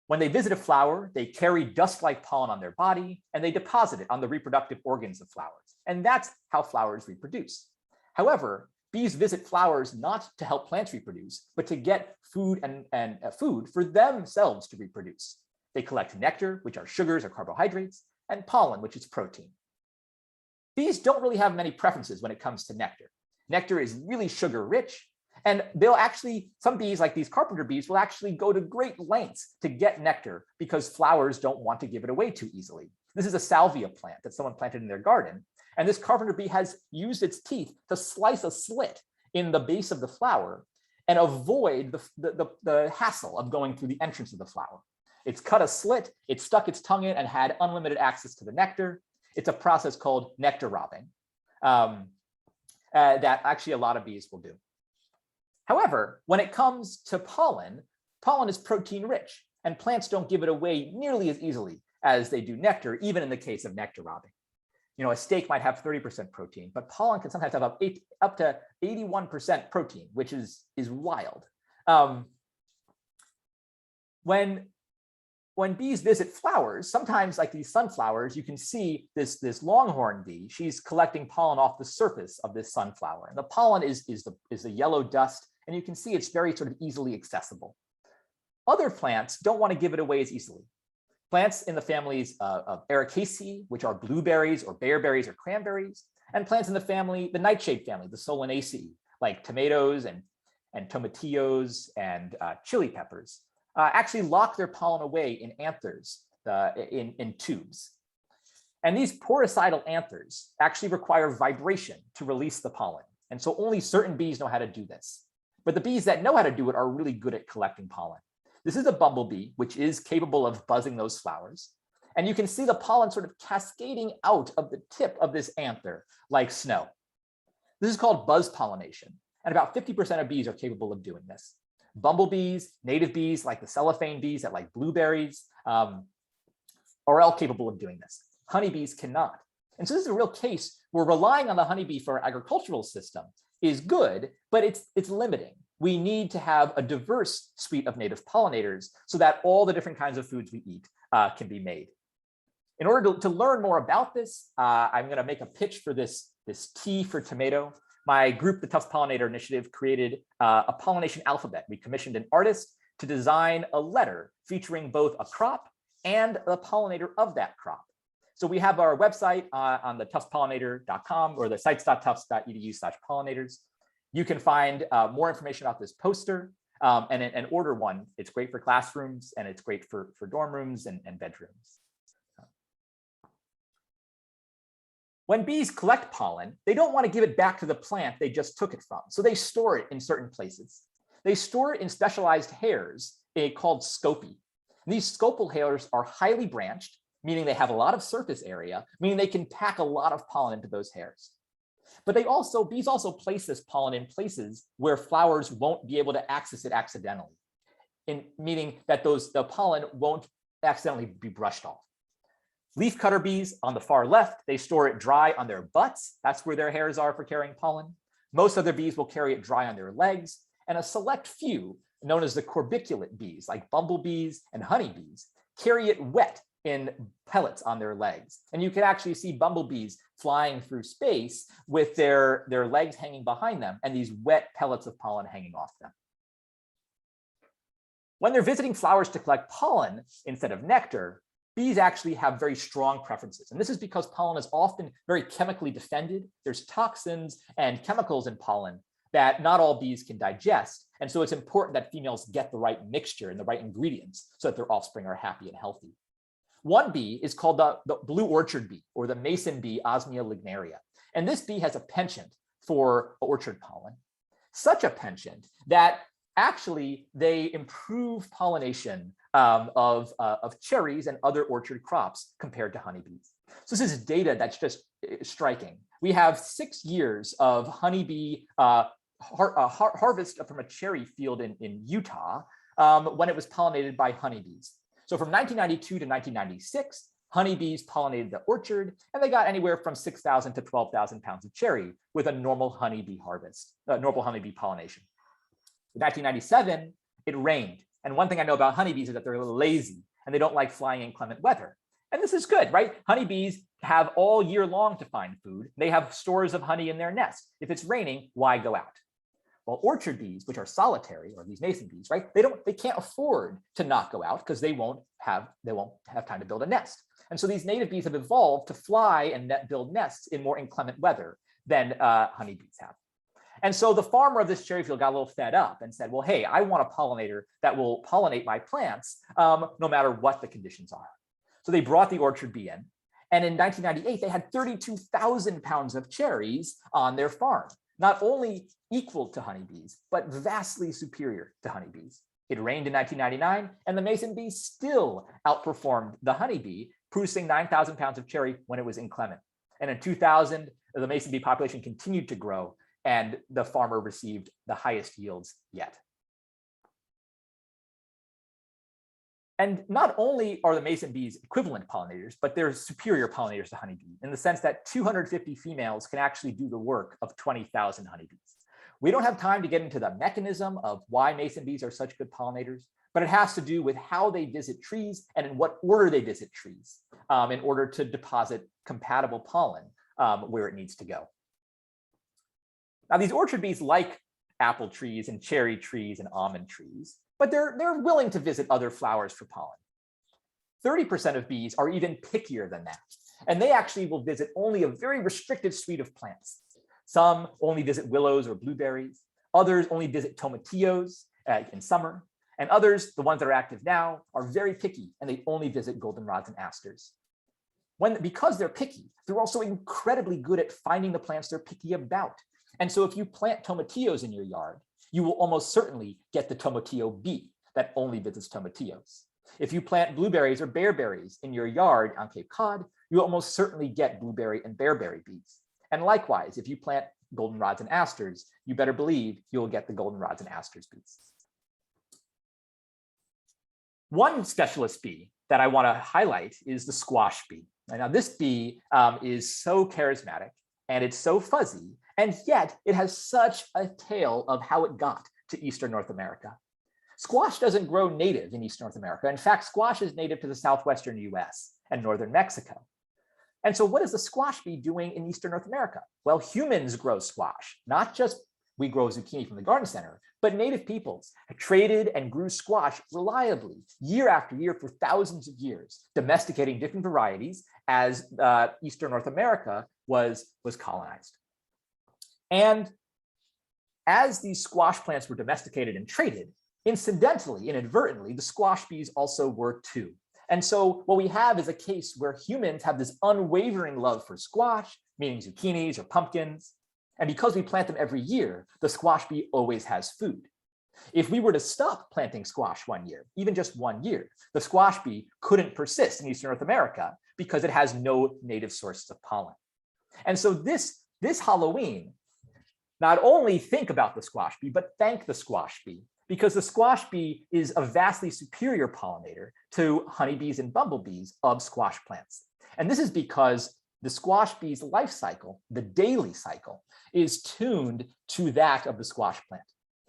When they visit a flower, they carry dust-like pollen on their body, and they deposit it on the reproductive organs of flowers. And that's how flowers reproduce. However, bees visit flowers not to help plants reproduce, but to get food and food for themselves to reproduce. They collect nectar, which are sugars or carbohydrates, and pollen, which is protein. Bees don't really have many preferences when it comes to nectar. Nectar is really sugar rich, and some bees, like these carpenter bees, will actually go to great lengths to get nectar because flowers don't want to give it away too easily. This is a salvia plant that someone planted in their garden, and this carpenter bee has used its teeth to slice a slit in the base of the flower and avoid the hassle of going through the entrance of the flower. It's cut a slit, it stuck its tongue in and had unlimited access to the nectar. It's a process called nectar robbing that actually a lot of bees will do. However, when it comes to pollen is protein rich, and plants don't give it away nearly as easily as they do nectar, even in the case of nectar robbing. You know, a steak might have 30% protein, but pollen can sometimes have up to 81% protein, which is wild. When bees visit flowers, sometimes like these sunflowers, you can see this longhorn bee. She's collecting pollen off the surface of this sunflower. And the pollen is the yellow dust, and you can see it's very sort of easily accessible. Other plants don't want to give it away as easily. Plants in the families of Ericaceae, which are blueberries or bearberries or cranberries, and plants in the nightshade family, the Solanaceae, like tomatoes and tomatillos and chili peppers, actually lock their pollen away in anthers, in tubes. And these poricidal anthers actually require vibration to release the pollen. And so only certain bees know how to do this. But the bees that know how to do it are really good at collecting pollen. This is a bumblebee, which is capable of buzzing those flowers. And you can see the pollen sort of cascading out of the tip of this anther like snow. This is called buzz pollination. And about 50% of bees are capable of doing this. Bumblebees, native bees like the cellophane bees that like blueberries are all capable of doing this. Honeybees cannot. And so this is a real case where relying on the honeybee for our agricultural system is good, but it's limiting. We need to have a diverse suite of native pollinators so that all the different kinds of foods we eat can be made. In order to learn more about this, I'm going to make a pitch for this T for tomato. My group, the Tufts Pollinator Initiative, created a pollination alphabet. We commissioned an artist to design a letter featuring both a crop and the pollinator of that crop. So we have our website on the tuftspollinator.com or the sites.tufts.edu/pollinators. You can find more information about this poster and order one. It's great for classrooms and it's great for dorm rooms and bedrooms. When bees collect pollen, they don't want to give it back to the plant they just took it from. So they store it in certain places. They store it in specialized hairs called scopi. And these scopal hairs are highly branched. meaning they have a lot of surface area, meaning they can pack a lot of pollen into those hairs. But bees also place this pollen in places where flowers won't be able to access it accidentally, meaning that the pollen won't accidentally be brushed off. Leafcutter bees on the far left, they store it dry on their butts. That's where their hairs are for carrying pollen. Most other bees will carry it dry on their legs, and a select few, known as the corbiculate bees, like bumblebees and honeybees, carry it wet in pellets on their legs. And you can actually see bumblebees flying through space with their legs hanging behind them and these wet pellets of pollen hanging off them. When they're visiting flowers to collect pollen instead of nectar, bees actually have very strong preferences. And this is because pollen is often very chemically defended. There's toxins and chemicals in pollen that not all bees can digest. And so it's important that females get the right mixture and the right ingredients so that their offspring are happy and healthy. One bee is called the blue orchard bee, or the mason bee, Osmia lignaria. And this bee has a penchant for orchard pollen, such a penchant that actually they improve pollination of cherries and other orchard crops compared to honeybees. So this is data that's just striking. We have 6 years of honeybee harvest from a cherry field in Utah when it was pollinated by honeybees. So from 1992 to 1996, honeybees pollinated the orchard, and they got anywhere from 6,000 to 12,000 pounds of cherry with a normal honeybee harvest, normal honeybee pollination. In 1997, it rained. And one thing I know about honeybees is that they're a little lazy and they don't like flying in inclement weather. And this is good, right? Honeybees have all year long to find food. They have stores of honey in their nest. If it's raining, why go out? Well, orchard bees, which are solitary, or these mason bees, right? They can't afford to not go out because they won't have time to build a nest. And so these native bees have evolved to fly and build nests in more inclement weather than honeybees have. And so the farmer of this cherry field got a little fed up and said, well, hey, I want a pollinator that will pollinate my plants no matter what the conditions are. So they brought the orchard bee in. And in 1998, they had 32,000 pounds of cherries on their farm, not only equal to honeybees, but vastly superior to honeybees. It rained in 1999, and the mason bee still outperformed the honeybee, producing 9,000 pounds of cherry when it was inclement. And in 2000, the mason bee population continued to grow, and the farmer received the highest yields yet. And not only are the mason bees equivalent pollinators, but they're superior pollinators to honeybees in the sense that 250 females can actually do the work of 20,000 honeybees. We don't have time to get into the mechanism of why mason bees are such good pollinators, but it has to do with how they visit trees and in what order they visit trees in order to deposit compatible pollen where it needs to go. Now, these orchard bees like apple trees and cherry trees and almond trees, but they're willing to visit other flowers for pollen. 30% of bees are even pickier than that, and they actually will visit only a very restricted suite of plants. Some only visit willows or blueberries, others only visit tomatillos in summer, and others, the ones that are active now, are very picky and they only visit goldenrods and asters. Because they're picky, they're also incredibly good at finding the plants they're picky about. And so if you plant tomatillos in your yard, you will almost certainly get the tomatillo bee that only visits tomatillos. If you plant blueberries or bearberries in your yard on Cape Cod, you will almost certainly get blueberry and bearberry bees. And likewise, if you plant goldenrods and asters, you better believe you'll get the goldenrods and asters bees. One specialist bee that I want to highlight is the squash bee. And now this bee is so charismatic and it's so fuzzy, and yet it has such a tale of how it got to Eastern North America. Squash doesn't grow native in Eastern North America. In fact, squash is native to the southwestern US and northern Mexico. And so what is the squash bee doing in Eastern North America? Well, humans grow squash, not just we grow zucchini from the garden center, but native peoples traded and grew squash reliably year after year for thousands of years, domesticating different varieties as Eastern North America was colonized. And as these squash plants were domesticated and traded, incidentally, inadvertently, the squash bees also were too. And so what we have is a case where humans have this unwavering love for squash, meaning zucchinis or pumpkins. And because we plant them every year, the squash bee always has food. If we were to stop planting squash one year, even just 1 year, the squash bee couldn't persist in Eastern North America because it has no native source of pollen. And so this Halloween, not only think about the squash bee, but thank the squash bee, because the squash bee is a vastly superior pollinator to honeybees and bumblebees of squash plants. And this is because the squash bee's life cycle, the daily cycle, is tuned to that of the squash plant.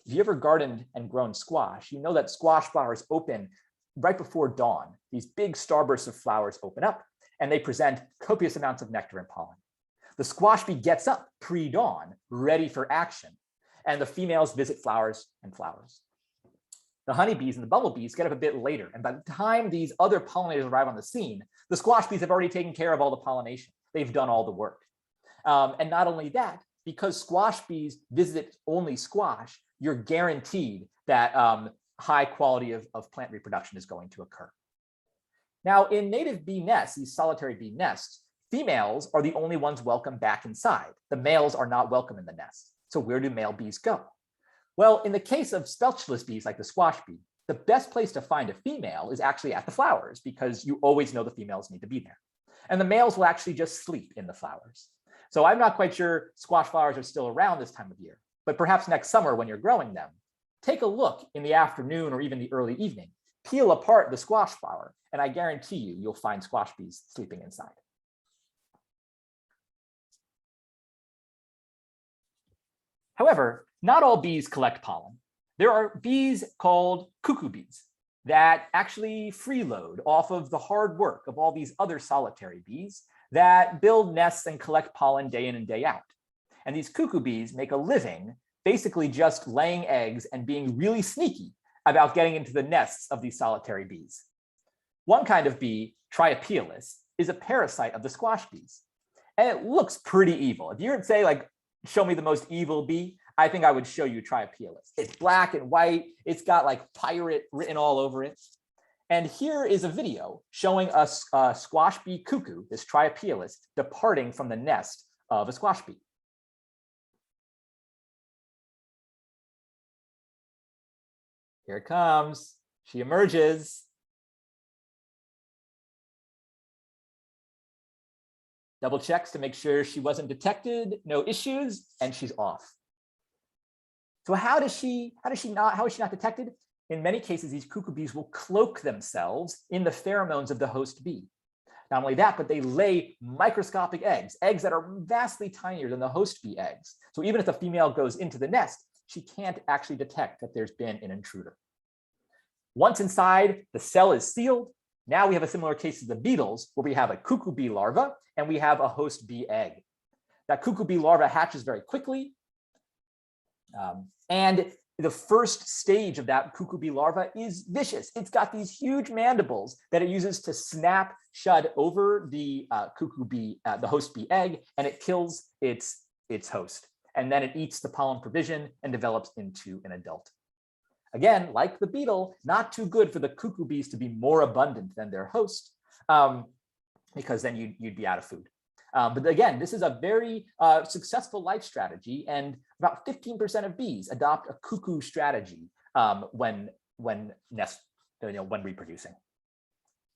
If you ever gardened and grown squash, you know that squash flowers open right before dawn. These big starbursts of flowers open up and they present copious amounts of nectar and pollen. The squash bee gets up pre-dawn, ready for action, and the females visit flowers and flowers. The honeybees and the bumblebees get up a bit later, and by the time these other pollinators arrive on the scene, the squash bees have already taken care of all the pollination. They've done all the work. And not only that, because squash bees visit only squash, you're guaranteed that high quality of plant reproduction is going to occur. Now, in native bee nests, these solitary bee nests, females are the only ones welcome back inside. The males are not welcome in the nest. So where do male bees go? Well, in the case of spelchless bees like the squash bee, the best place to find a female is actually at the flowers because you always know the females need to be there. And the males will actually just sleep in the flowers. So I'm not quite sure squash flowers are still around this time of year, but perhaps next summer when you're growing them, take a look in the afternoon or even the early evening, peel apart the squash flower, and I guarantee you, you'll find squash bees sleeping inside. However, not all bees collect pollen. There are bees called cuckoo bees that actually freeload off of the hard work of all these other solitary bees that build nests and collect pollen day in and day out. And these cuckoo bees make a living basically just laying eggs and being really sneaky about getting into the nests of these solitary bees. One kind of bee, Triapelus, is a parasite of the squash bees. And it looks pretty evil. If you were to say, like, show me the most evil bee, I think I would show you Triapelus. It's black and white. It's got like pirate written all over it. And here is a video showing us a squash bee cuckoo, this Triapelus, departing from the nest of a squash bee. Here it comes. She emerges. Double checks to make sure she wasn't detected, no issues, and she's off. So how is she not detected? In many cases, these cuckoo bees will cloak themselves in the pheromones of the host bee. Not only that, but they lay microscopic eggs that are vastly tinier than the host bee eggs. So even if the female goes into the nest, she can't actually detect that there's been an intruder. Once inside, the cell is sealed. Now we have a similar case of the beetles, where we have a cuckoo bee larva and we have a host bee egg. That cuckoo bee larva hatches very quickly. And the first stage of that cuckoo bee larva is vicious. It's got these huge mandibles that it uses to snap shut over the cuckoo bee, the host bee egg, and it kills its host. And then it eats the pollen provision and develops into an adult. Again, like the beetle, not too good for the cuckoo bees to be more abundant than their host, because then you'd be out of food. But again, this is a very successful life strategy, and about 15% of bees adopt a cuckoo strategy when reproducing.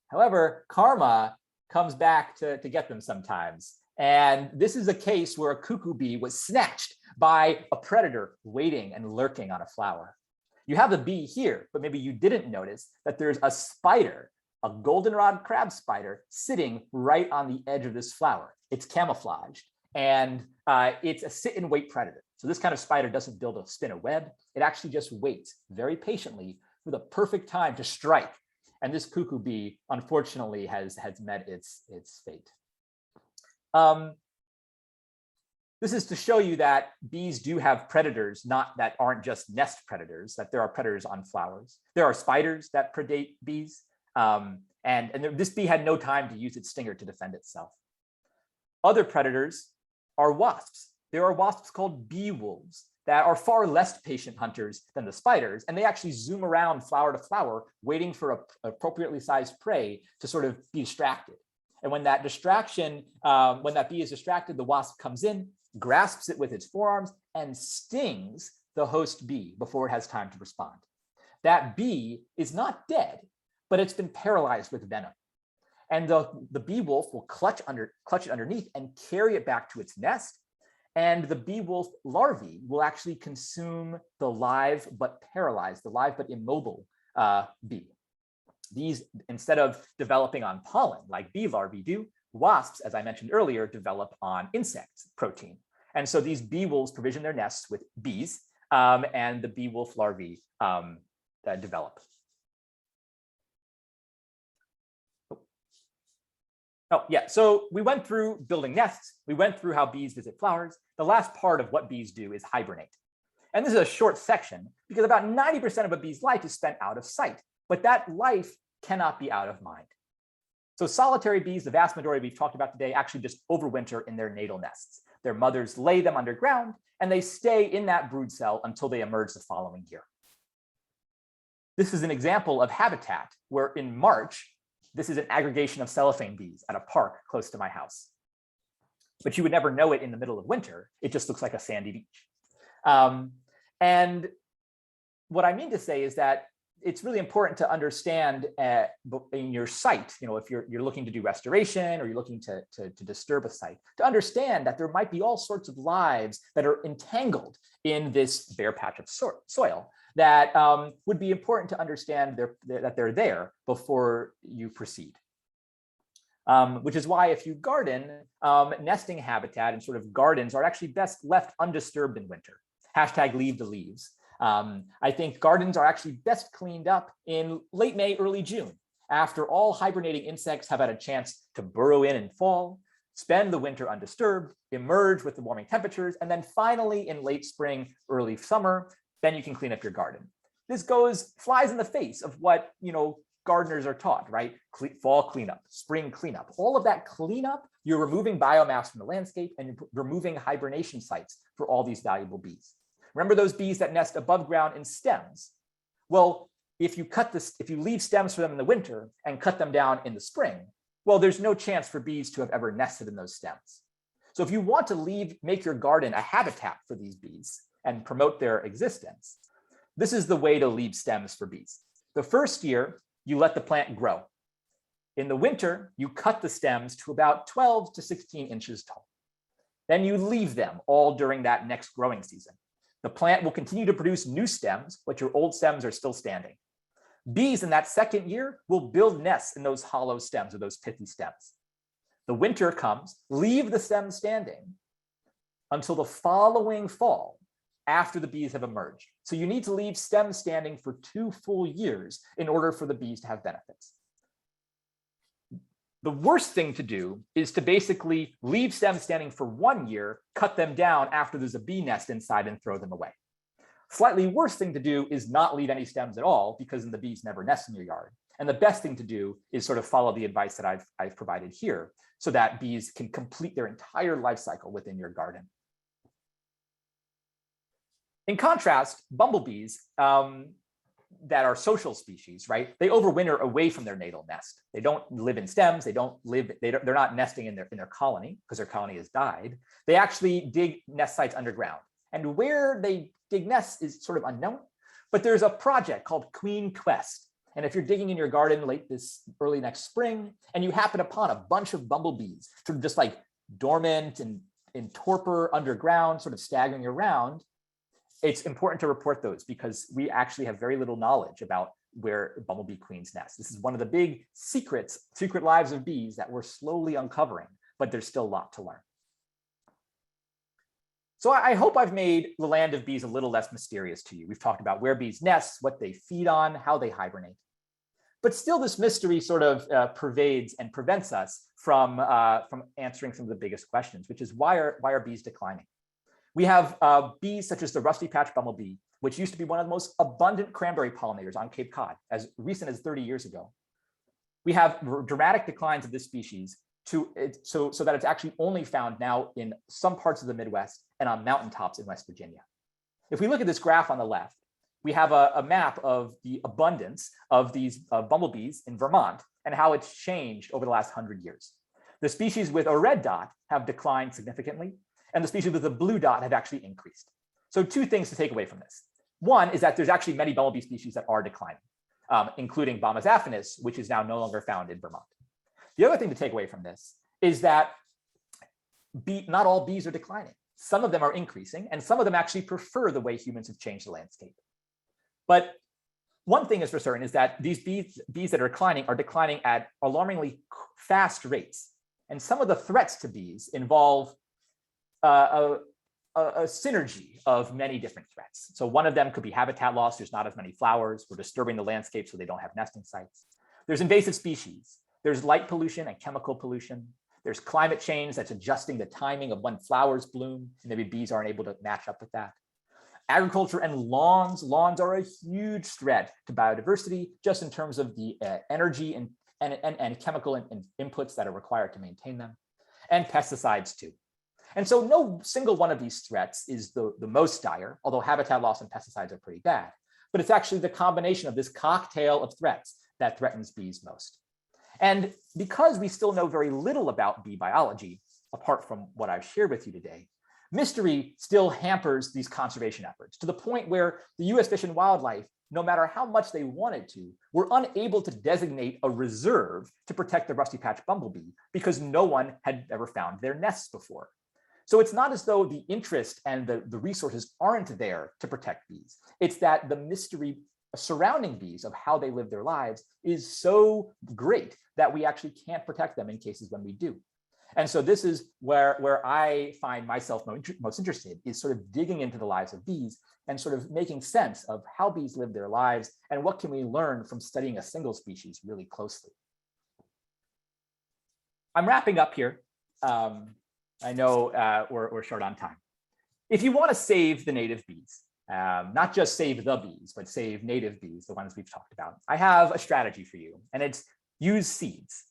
However, karma comes back to get them sometimes. And this is a case where a cuckoo bee was snatched by a predator waiting and lurking on a flower. You have the bee here, but maybe you didn't notice that there's a spider, a goldenrod crab spider, sitting right on the edge of this flower. It's camouflaged, and it's a sit and wait predator. So this kind of spider doesn't spin a web. It actually just waits very patiently for the perfect time to strike. And this cuckoo bee, unfortunately, has met its fate. This is to show you that bees do have predators, that aren't just nest predators, that there are predators on flowers. There are spiders that predate bees, and this bee had no time to use its stinger to defend itself. Other predators are wasps. There are wasps called bee wolves that are far less patient hunters than the spiders, and they actually zoom around flower to flower, waiting for appropriately sized prey to sort of be distracted. And when that bee is distracted, the wasp comes in, grasps it with its forearms, and stings the host bee before it has time to respond. That bee is not dead, but it's been paralyzed with venom. And the bee wolf will clutch it underneath and carry it back to its nest. And the bee wolf larvae will actually consume the live but paralyzed, the live but immobile bee. These, instead of developing on pollen like bee larvae do, wasps, as I mentioned earlier, develop on insect protein. And so these bee wolves provision their nests with bees, and the bee wolf larvae develop. Oh, yeah, so we went through building nests. We went through how bees visit flowers. The last part of what bees do is hibernate. And this is a short section because about 90% of a bee's life is spent out of sight, but that life cannot be out of mind. So solitary bees, the vast majority we've talked about today, actually just overwinter in their natal nests. Their mothers lay them underground and they stay in that brood cell until they emerge the following year. This is an example of habitat where in March, this is an aggregation of cellophane bees at a park close to my house. But you would never know it in the middle of winter. It just looks like a sandy beach. And what I mean to say is that it's really important to understand in your site, if you're looking to do restoration or you're looking to disturb a site, to understand that there might be all sorts of lives that are entangled in this bare patch of soil that would be important to understand that they're there before you proceed. Which is why if you garden, nesting habitat and sort of gardens are actually best left undisturbed in winter. Hashtag leave the leaves. I think gardens are actually best cleaned up in late May, early June, after all hibernating insects have had a chance to burrow in fall, spend the winter undisturbed, emerge with the warming temperatures, and then finally in late spring, early summer, then you can clean up your garden. This flies in the face of what gardeners are taught, right? Fall cleanup, spring cleanup, all of that cleanup, you're removing biomass from the landscape and removing hibernation sites for all these valuable bees. Remember those bees that nest above ground in stems? Well, if you leave stems for them in the winter and cut them down in the spring, well, there's no chance for bees to have ever nested in those stems. So if you want to make your garden a habitat for these bees and promote their existence, this is the way to leave stems for bees. The first year, you let the plant grow. In the winter, you cut the stems to about 12 to 16 inches tall. Then you leave them all during that next growing season. The plant will continue to produce new stems, but your old stems are still standing. Bees in that second year will build nests in those hollow stems or those pithy stems. The winter comes, leave the stems standing until the following fall after the bees have emerged. So you need to leave stems standing for 2 full years in order for the bees to have benefits. The worst thing to do is to basically leave stems standing for 1 year, cut them down after there's a bee nest inside and throw them away. Slightly worse thing to do is not leave any stems at all because then the bees never nest in your yard. And the best thing to do is sort of follow the advice that I've provided here so that bees can complete their entire life cycle within your garden. In contrast, bumblebees that are social species, right? They overwinter away from their natal nest. They don't live in stems. They're not nesting in their colony because their colony has died. They actually dig nest sites underground. And where they dig nests is sort of unknown, but there's a project called Queen Quest. And if you're digging in your garden early next spring, and you happen upon a bunch of bumblebees, sort of just like dormant and in torpor underground, sort of staggering around, it's important to report those because we actually have very little knowledge about where bumblebee queens nest. This is one of the big secret lives of bees that we're slowly uncovering, but there's still a lot to learn. So I hope I've made the land of bees a little less mysterious to you. We've talked about where bees nest, what they feed on, how they hibernate. But still this mystery sort of pervades and prevents us from answering some of the biggest questions, which is why are bees declining? We have bees such as the rusty patch bumblebee, which used to be one of the most abundant cranberry pollinators on Cape Cod as recent as 30 years ago. We have dramatic declines of this species so that it's actually only found now in some parts of the Midwest and on mountaintops in West Virginia. If we look at this graph on the left, we have a map of the abundance of these bumblebees in Vermont and how it's changed over the last 100 years. The species with a red dot have declined significantly, and the species with a blue dot have actually increased. So two things to take away from this. One is that there's actually many bumblebee species that are declining, including Bombus affinis, which is now no longer found in Vermont. The other thing to take away from this is that not all bees are declining. Some of them are increasing, and some of them actually prefer the way humans have changed the landscape. But one thing is for certain is that these bees that are declining at alarmingly fast rates. And some of the threats to bees involve a synergy of many different threats. So one of them could be habitat loss. There's not as many flowers. We're disturbing the landscape so they don't have nesting sites. There's invasive species. There's light pollution and chemical pollution. There's climate change that's adjusting the timing of when flowers bloom, and maybe bees aren't able to match up with that. Agriculture and lawns. Lawns are a huge threat to biodiversity, just in terms of the energy and chemical inputs that are required to maintain them, and pesticides too. And so no single one of these threats is the most dire, although habitat loss and pesticides are pretty bad. But it's actually the combination of this cocktail of threats that threatens bees most. And because we still know very little about bee biology, apart from what I've shared with you today, mystery still hampers these conservation efforts to the point where the US Fish and Wildlife, no matter how much they wanted to, were unable to designate a reserve to protect the rusty patch bumblebee because no one had ever found their nests before. So it's not as though the interest and the resources aren't there to protect bees. It's that the mystery surrounding bees of how they live their lives is so great that we actually can't protect them in cases when we do. And so this is where I find myself most interested, is sort of digging into the lives of bees and sort of making sense of how bees live their lives and what can we learn from studying a single species really closely. I'm wrapping up here. I know we're short on time. If you want to save the native bees, not just save the bees, but save native bees, the ones we've talked about, I have a strategy for you, and it's use seeds.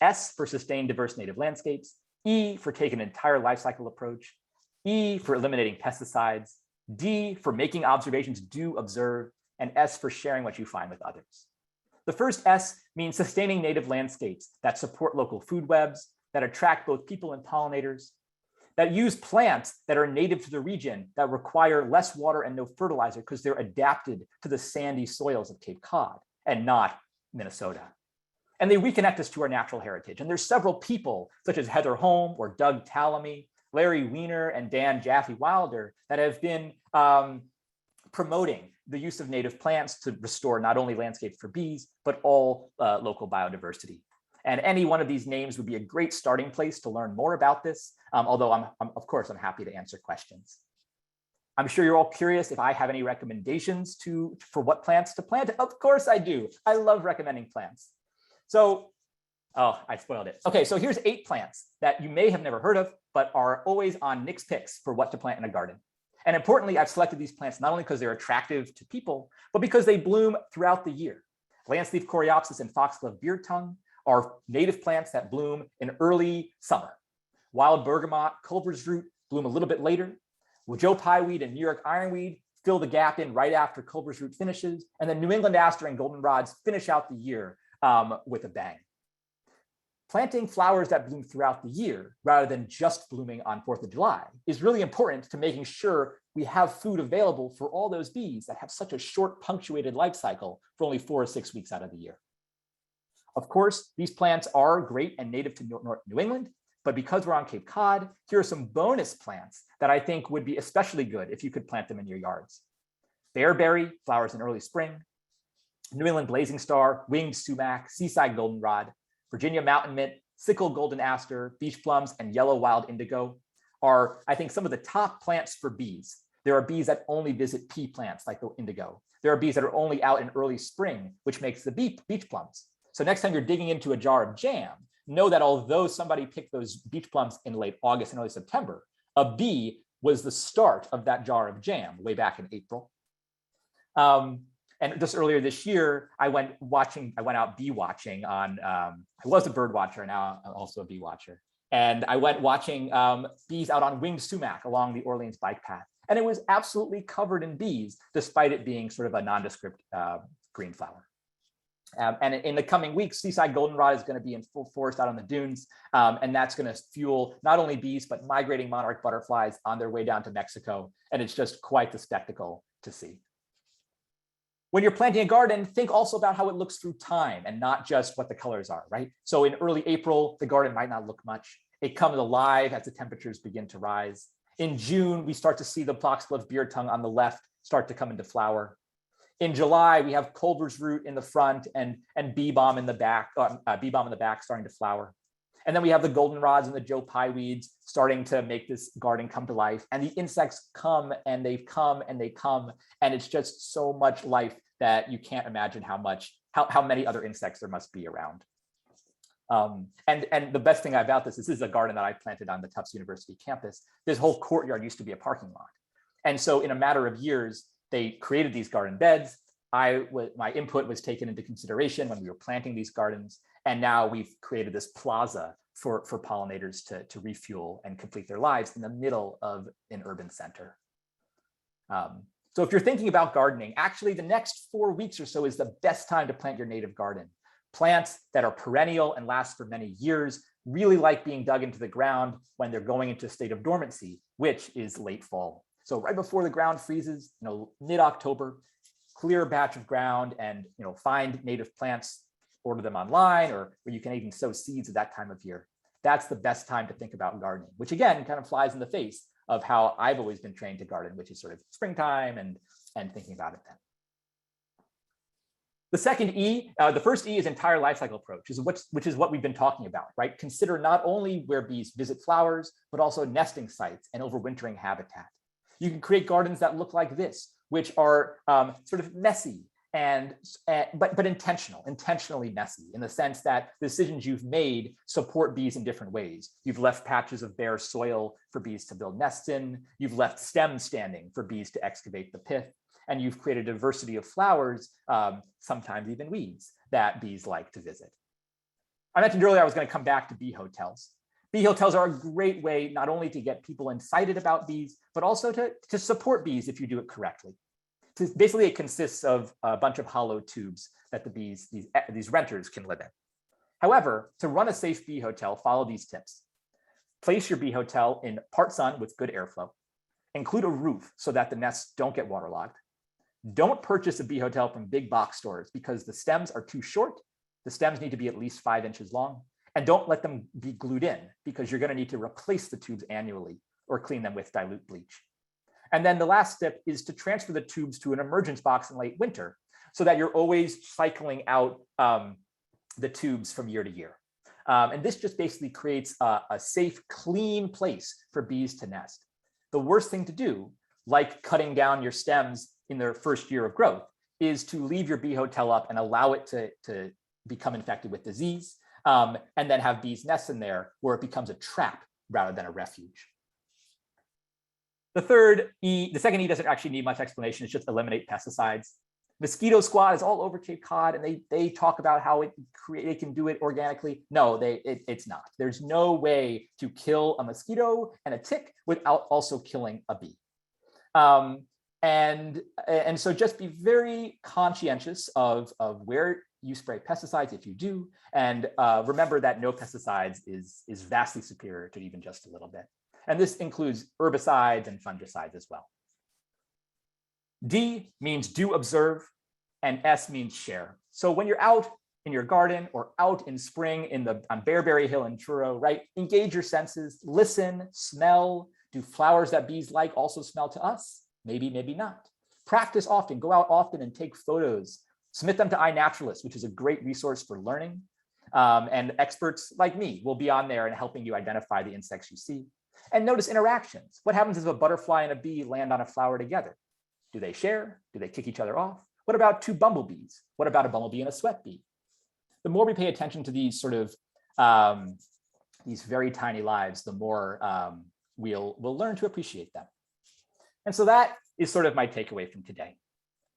S for sustain diverse native landscapes, E for take an entire life cycle approach, E for eliminating pesticides, D for making observations do observe, and S for sharing what you find with others. The first S means sustaining native landscapes that support local food webs, that attract both people and pollinators, that use plants that are native to the region that require less water and no fertilizer because they're adapted to the sandy soils of Cape Cod and not Minnesota. And they reconnect us to our natural heritage. And there's several people, such as Heather Holm or Doug Tallamy, Larry Weiner, and Dan Jaffe Wilder, that have been promoting the use of native plants to restore not only landscapes for bees, but all local biodiversity. And any one of these names would be a great starting place to learn more about this, although of course, I'm happy to answer questions. I'm sure you're all curious if I have any recommendations for what plants to plant. Of course I do. I love recommending plants. So, oh, I spoiled it. Okay, so here's 8 plants that you may have never heard of, but are always on Nick's picks for what to plant in a garden. And importantly, I've selected these plants not only because they're attractive to people, but because they bloom throughout the year. Lanceleaf coreopsis and foxglove beard tongue are native plants that bloom in early summer. Wild bergamot, Culver's root bloom a little bit later. Joe pieweed and New York ironweed fill the gap in right after Culver's root finishes. And then New England aster and goldenrods finish out the year with a bang. Planting flowers that bloom throughout the year rather than just blooming on 4th of July is really important to making sure we have food available for all those bees that have such a short punctuated life cycle for only 4 or 6 weeks out of the year. Of course, these plants are great and native to New England, but because we're on Cape Cod, here are some bonus plants that I think would be especially good if you could plant them in your yards. Bearberry flowers in early spring, New England blazing star, winged sumac, seaside goldenrod, Virginia mountain mint, sickle golden aster, beach plums, and yellow wild indigo are, I think, some of the top plants for bees. There are bees that only visit pea plants like the indigo. There are bees that are only out in early spring, which makes the beach plums. So next time you're digging into a jar of jam, know that although somebody picked those beach plums in late August and early September, a bee was the start of that jar of jam way back in April. And just earlier this year, I went out bee watching on, I was a bird watcher, now I'm also a bee watcher. And I went watching bees out on winged sumac along the Orleans bike path. And it was absolutely covered in bees, despite it being sort of a nondescript green flower. And in the coming weeks, seaside goldenrod is going to be in full force out on the dunes. And that's going to fuel not only bees, but migrating monarch butterflies on their way down to Mexico. And it's just quite the spectacle to see. When you're planting a garden, think also about how it looks through time and not just what the colors are, right? So in early April, the garden might not look much. It comes alive as the temperatures begin to rise. In June, we start to see the foxglove beard tongue on the left start to come into flower. In July, we have Culver's root in the front and bee balm in the back, starting to flower. And then we have the goldenrods and the Joe Pye weeds starting to make this garden come to life. And the insects come and they come and they come. And it's just so much life that you can't imagine how many other insects there must be around. And the best thing about this is a garden that I planted on the Tufts University campus. This whole courtyard used to be a parking lot. And so in a matter of years, they created these garden beds. My input was taken into consideration when we were planting these gardens. And now we've created this plaza for pollinators to refuel and complete their lives in the middle of an urban center. So if you're thinking about gardening, actually the next 4 weeks or so is the best time to plant your native garden. Plants that are perennial and last for many years really like being dug into the ground when they're going into a state of dormancy, which is late fall. So right before the ground freezes, mid-October, clear a batch of ground and find native plants, order them online, or you can even sow seeds at that time of year. That's the best time to think about gardening, which again kind of flies in the face of how I've always been trained to garden, which is sort of springtime and thinking about it then. The second E, the first E is entire life cycle approach, which is what we've been talking about, right? Consider not only where bees visit flowers, but also nesting sites and overwintering habitat. You can create gardens that look like this, which are sort of messy but intentionally messy in the sense that the decisions you've made support bees in different ways. You've left patches of bare soil for bees to build nests in. You've left stems standing for bees to excavate the pith. And you've created a diversity of flowers, sometimes even weeds, that bees like to visit. I mentioned earlier I was going to come back to bee hotels. Bee hotels are a great way not only to get people excited about bees, but also to support bees if you do it correctly. Basically, it consists of a bunch of hollow tubes that the bees, these renters, can live in. However, to run a safe bee hotel, follow these tips. Place your bee hotel in part sun with good airflow. Include a roof so that the nests don't get waterlogged. Don't purchase a bee hotel from big box stores because the stems are too short. The stems need to be at least 5 inches long. And don't let them be glued in because you're going to need to replace the tubes annually or clean them with dilute bleach. And then the last step is to transfer the tubes to an emergence box in late winter so that you're always cycling out the tubes from year to year. And this just basically creates a safe, clean place for bees to nest. The worst thing to do, like cutting down your stems in their first year of growth, is to leave your bee hotel up and allow it to become infected with disease, and then have bees nest in there where it becomes a trap rather than a refuge. The second E doesn't actually need much explanation. It's just eliminate pesticides. Mosquito Squad is all over Cape Cod, and they talk about how they can do it organically. No, it's not. There's no way to kill a mosquito and a tick without also killing a bee. And so just be very conscientious of where you spray pesticides if you do, and remember that no pesticides is vastly superior to even just a little bit. And this includes herbicides and fungicides as well. D means do observe, and S means share. So when you're out in your garden or out in spring on Bearberry Hill in Truro, right? Engage your senses, listen, smell. Do flowers that bees like also smell to us? Maybe, maybe not. Practice often, go out often and take photos. Submit them to iNaturalist, which is a great resource for learning. And experts like me will be on there and helping you identify the insects you see. And notice interactions. What happens if a butterfly and a bee land on a flower together? Do they share? Do they kick each other off? What about two bumblebees? What about a bumblebee and a sweat bee? The more we pay attention to these sort of these very tiny lives, the more we'll learn to appreciate them. And so that is sort of my takeaway from today,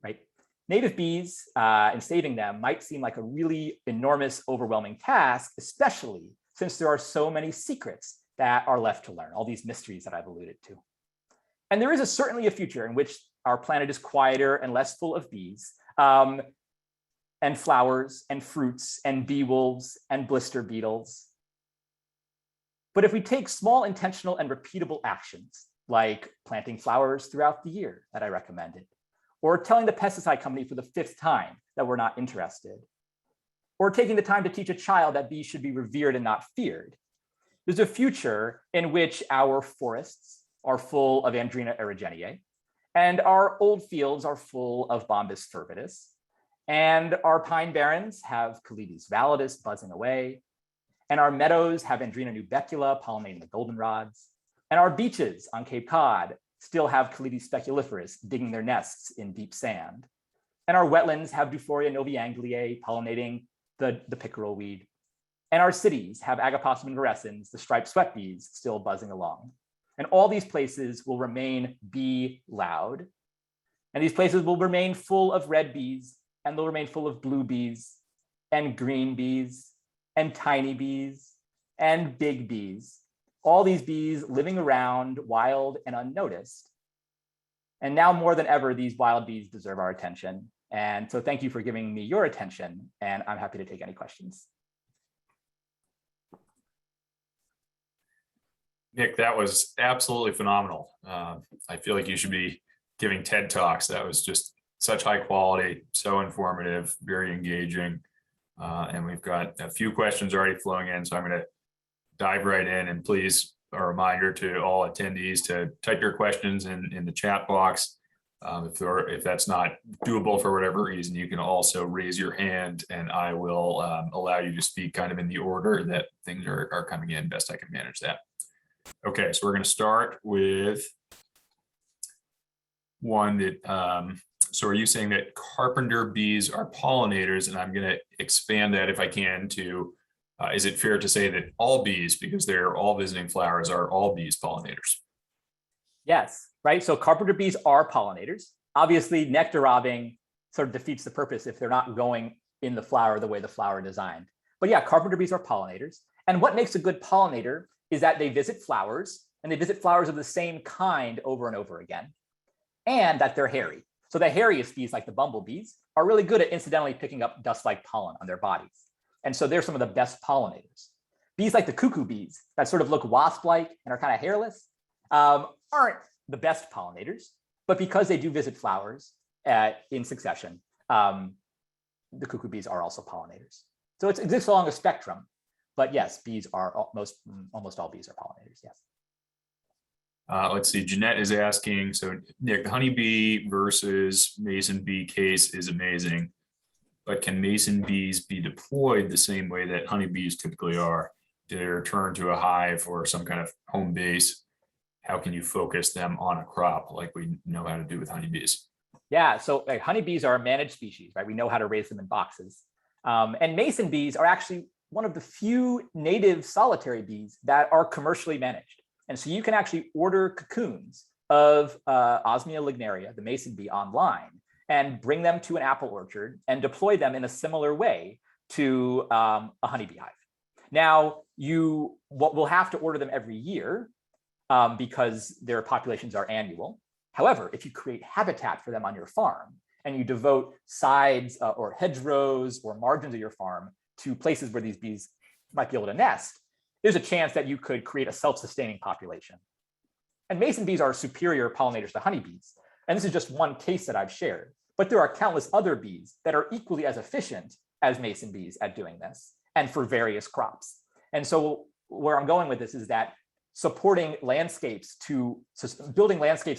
right? Native bees and saving them might seem like a really enormous, overwhelming task, especially since there are so many secrets that are left to learn, all these mysteries that I've alluded to. And there is certainly a future in which our planet is quieter and less full of bees. and flowers and fruits and bee wolves and blister beetles. But if we take small, intentional, and repeatable actions, like planting flowers throughout the year that I recommended, or telling the pesticide company for the 5th time that we're not interested, or taking the time to teach a child that bees should be revered and not feared, there's a future in which our forests are full of Andrena erigeneae, and our old fields are full of Bombus fervidus, and our pine barrens have Calides validus buzzing away, and our meadows have Andrena nubecula pollinating the goldenrods, and our beaches on Cape Cod still have Calides speculiferus digging their nests in deep sand, and our wetlands have Duphoria noviangliae pollinating the pickerel weed, and our cities have Agaposum invirescens, the striped sweat bees, still buzzing along. And all these places will remain bee loud, and these places will remain full of red bees, and they'll remain full of blue bees, and green bees, and tiny bees, and big bees. All these bees living around wild and unnoticed. And now more than ever, these wild bees deserve our attention. And so thank you for giving me your attention, and I'm happy to take any questions. Nick, that was absolutely phenomenal. I feel like you should be giving TED Talks. That was just such high quality, so informative, very engaging. And we've got a few questions already flowing in, so I'm going to dive right in. And please, a reminder to all attendees to type your questions in the chat box. If that's not doable for whatever reason, you can also raise your hand, and I will allow you to speak kind of in the order that things are coming in. Best I can manage that. Okay, so we're going to start with one that, so are you saying that carpenter bees are pollinators? And I'm going to expand that if I can to, is it fair to say that all bees, because they're all visiting flowers, are all bees pollinators? Yes, right. So carpenter bees are pollinators. Obviously, nectar robbing sort of defeats the purpose if they're not going in the flower the way the flower designed. But yeah, carpenter bees are pollinators. And what makes a good pollinator is that they visit flowers, and they visit flowers of the same kind over and over again, and that they're hairy. So the hairiest bees, like the bumblebees, are really good at incidentally picking up dust-like pollen on their bodies. And so they're some of the best pollinators. Bees like the cuckoo bees that sort of look wasp-like and are kind of hairless aren't the best pollinators, but because they do visit flowers in succession, the cuckoo bees are also pollinators. So it exists along a spectrum. But yes, bees are almost all bees are pollinators, yes. Let's see, Jeanette is asking, so Nick, the honeybee versus mason bee case is amazing, but can mason bees be deployed the same way that honeybees typically are? Do they return to a hive or some kind of home base? How can you focus them on a crop like we know how to do with honeybees? Yeah, so honeybees are a managed species, right? We know how to raise them in boxes. And mason bees are actually one of the few native solitary bees that are commercially managed. And so you can actually order cocoons of Osmia lignaria, the mason bee, online and bring them to an apple orchard and deploy them in a similar way to a honeybee hive. Now, you will have to order them every year because their populations are annual. However, if you create habitat for them on your farm and you devote sides or hedgerows or margins of your farm to places where these bees might be able to nest, there's a chance that you could create a self-sustaining population. And mason bees are superior pollinators to honeybees. And this is just one case that I've shared, but there are countless other bees that are equally as efficient as mason bees at doing this, and for various crops. And so where I'm going with this is that building landscapes to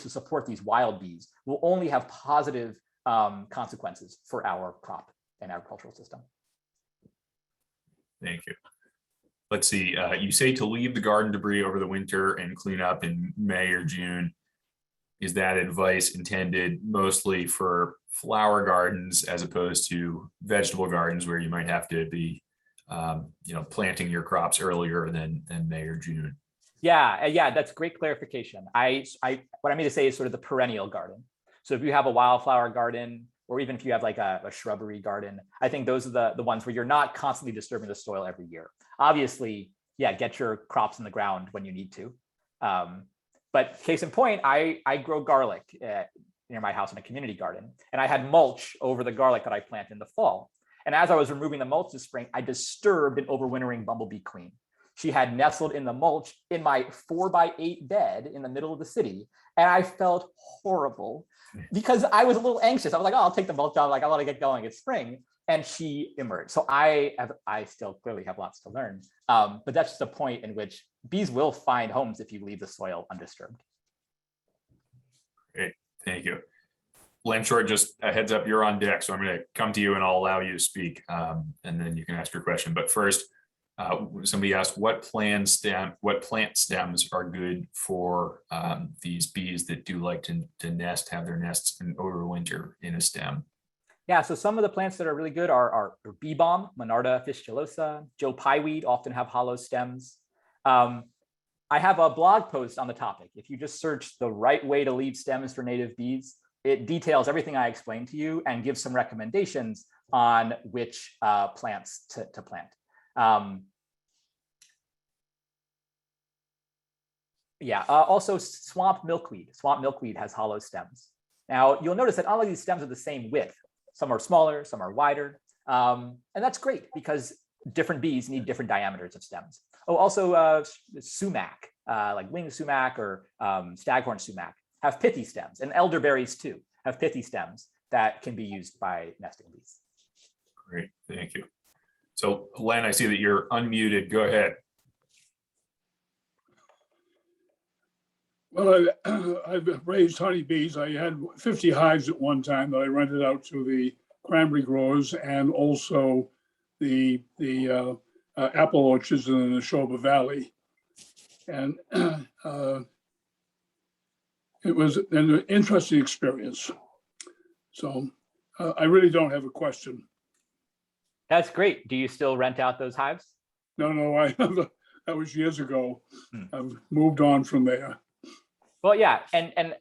support these wild bees will only have positive consequences for our crop and agricultural system. Thank you. Let's see, you say to leave the garden debris over the winter and clean up in May or June. Is that advice intended mostly for flower gardens as opposed to vegetable gardens where you might have to be planting your crops earlier than May or June? Yeah, that's great clarification. What I mean to say is sort of the perennial garden. So if you have a wildflower garden, or even if you have like a shrubbery garden, I think those are the ones where you're not constantly disturbing the soil every year. Obviously, yeah, get your crops in the ground when you need to. But case in point, I grow garlic near my house in a community garden, and I had mulch over the garlic that I plant in the fall. And as I was removing the mulch this spring, I disturbed an overwintering bumblebee queen. She had nestled in the mulch in my 4x8 bed in the middle of the city. And I felt horrible because I was a little anxious. I was like, oh, I'll take the mulch off. Like, I want to get going. It's spring. And she emerged. So I still clearly have lots to learn. But that's just a point in which bees will find homes if you leave the soil undisturbed. Great, thank you. Len Short, just a heads up, you're on deck. So I'm going to come to you and I'll allow you to speak, and then you can ask your question. But first, somebody asked what plant stems are good for these bees that do like to nest, have their nests and overwinter in a stem. Yeah, so some of the plants that are really good are bee balm, Monarda fistulosa, Joe pieweed often have hollow stems. I have a blog post on the topic. If you just search the right way to leave stems for native bees, it details everything I explained to you and gives some recommendations on which plants to plant. Also swamp milkweed. Swamp milkweed has hollow stems. Now, you'll notice that all of these stems are the same width. Some are smaller, some are wider. And that's great because different bees need different diameters of stems. Oh, also sumac, like winged sumac or staghorn sumac have pithy stems, and elderberries too have pithy stems that can be used by nesting bees. Great, thank you. So Len, I see that you're unmuted. Go ahead. Well, I've raised honeybees. I had 50 hives at one time that I rented out to the cranberry growers and also the apple orchards in the Neshoba Valley. And it was an interesting experience. So I really don't have a question. That's great. Do you still rent out those hives? No, that was years ago. I've moved on from there. Well, yeah, and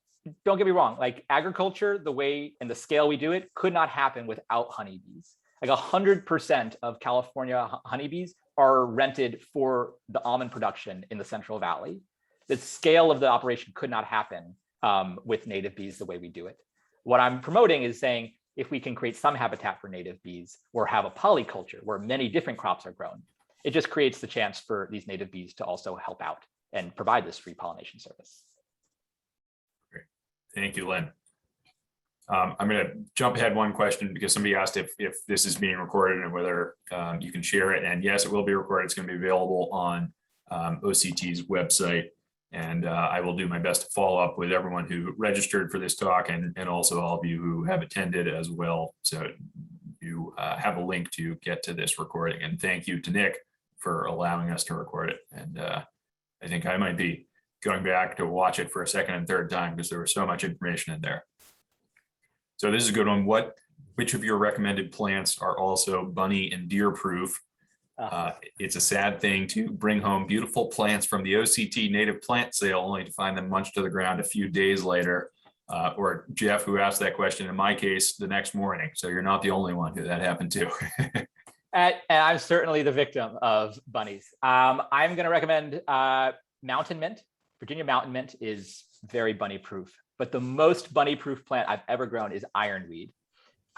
don't get me wrong, like agriculture, the way and the scale we do it could not happen without honeybees. Like 100% of California honeybees are rented for the almond production in the Central Valley. The scale of the operation could not happen with native bees the way we do it. What I'm promoting is saying, if we can create some habitat for native bees or have a polyculture where many different crops are grown, it just creates the chance for these native bees to also help out and provide this free pollination service. Thank you, Len. I'm going to jump ahead one question because somebody asked if this is being recorded and whether you can share it. And yes, it will be recorded. It's going to be available on OCT's website. And I will do my best to follow up with everyone who registered for this talk and also all of you who have attended as well. So you have a link to get to this recording. And thank you to Nick for allowing us to record it. And I think I might be going back to watch it for a second and third time because there was so much information in there. So this is a good one. Which of your recommended plants are also bunny and deer proof? It's a sad thing to bring home beautiful plants from the OCT native plant sale only to find them munched to the ground a few days later. Or Jeff, who asked that question, in my case, the next morning. So you're not the only one who that happened to. And I'm certainly the victim of bunnies. I'm going to recommend mountain mint. Virginia mountain mint is very bunny proof, but the most bunny proof plant I've ever grown is ironweed.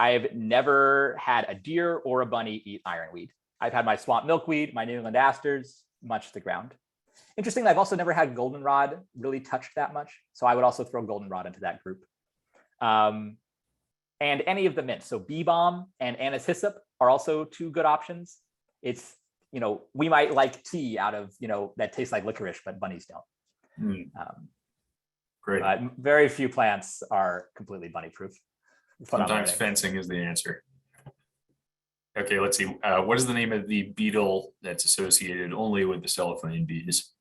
I've never had a deer or a bunny eat ironweed. I've had my swamp milkweed, my New England asters, much to the ground. Interestingly, I've also never had goldenrod really touched that much. So I would also throw goldenrod into that group. And any of the mints, so bee balm and anise hyssop are also two good options. It's, we might like tea out of, that tastes like licorice, but bunnies don't. Great. Very few plants are completely bunny proof. Sometimes fencing is the answer. Okay, let's see. What is the name of the beetle that's associated only with the cellophane bees?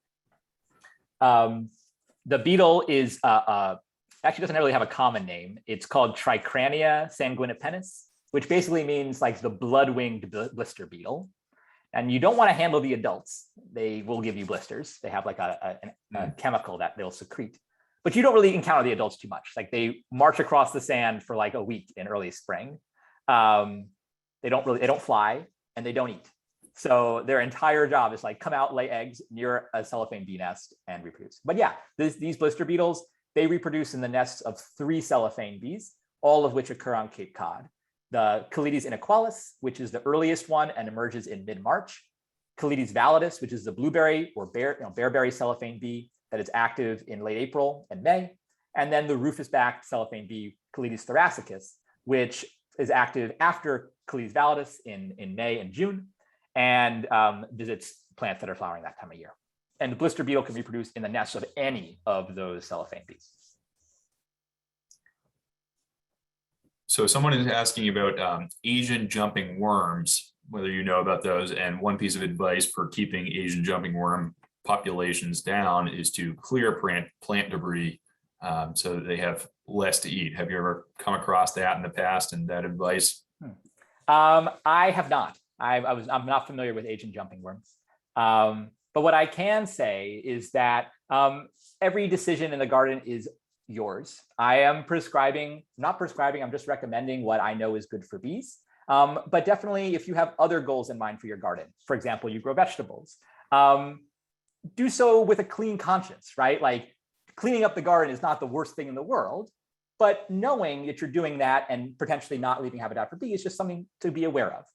The beetle is actually doesn't really have a common name. It's called Tricrania sanguinipennis, which basically means like the blood-winged blister beetle. And you don't want to handle the adults. They will give you blisters. They have like a chemical that they'll secrete. But you don't really encounter the adults too much. Like they march across the sand for like a week in early spring. They don't fly and they don't eat. So their entire job is like come out, lay eggs near a cellophane bee nest and reproduce. But yeah, these blister beetles, they reproduce in the nests of 3 cellophane bees, all of which occur on Cape Cod. the Calides inequalis, which is the earliest one and emerges in mid-March. Calides validus, which is the blueberry or bearberry cellophane bee that is active in late April and May. And then the rufous-backed cellophane bee, Calides thoracicus, which is active after Calides validus in May and June, and visits plants that are flowering that time of year. And the blister beetle can reproduce in the nest of any of those cellophane bees. So someone is asking about Asian jumping worms, whether you know about those. And one piece of advice for keeping Asian jumping worm populations down is to clear plant debris so that they have less to eat. Have you ever come across that in the past and that advice? I have not. I'm not familiar with Asian jumping worms. But what I can say is that every decision in the garden is yours. I am not prescribing, I'm just recommending what I know is good for bees. But definitely if you have other goals in mind for your garden, for example, you grow vegetables, do so with a clean conscience, right? Like cleaning up the garden is not the worst thing in the world, but knowing that you're doing that and potentially not leaving habitat for bees is just something to be aware of.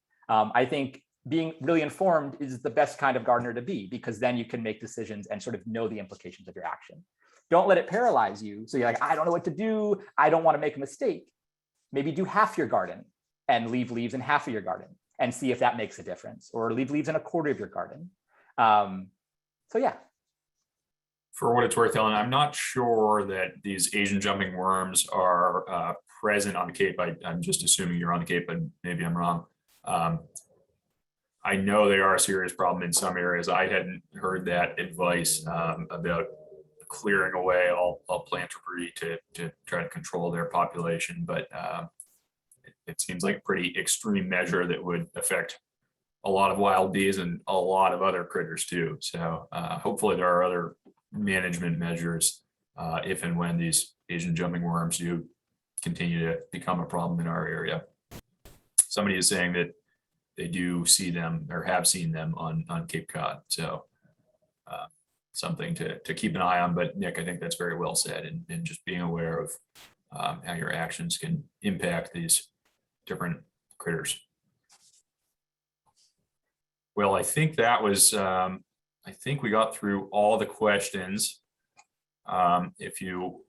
I think being really informed is the best kind of gardener to be, because then you can make decisions and sort of know the implications of your action. Don't let it paralyze you. So you're like, I don't know what to do. I don't want to make a mistake. Maybe do half your garden and leave leaves in half of your garden and see if that makes a difference, or leave leaves in a quarter of your garden. So yeah. For what it's worth, Ellen, I'm not sure that these Asian jumping worms are present on the Cape. I'm just assuming you're on the Cape, but maybe I'm wrong. I know they are a serious problem in some areas. I hadn't heard that advice about clearing away all plant debris to try to control their population, but it seems like a pretty extreme measure that would affect a lot of wild bees and a lot of other critters too. So hopefully there are other management measures if and when these Asian jumping worms do continue to become a problem in our area. Somebody is saying that they do see them or have seen them on Cape Cod. So something to keep an eye on. But Nick, I think that's very well said, and just being aware of how your actions can impact these different critters. Well, I think that was, I think we got through all the questions. If you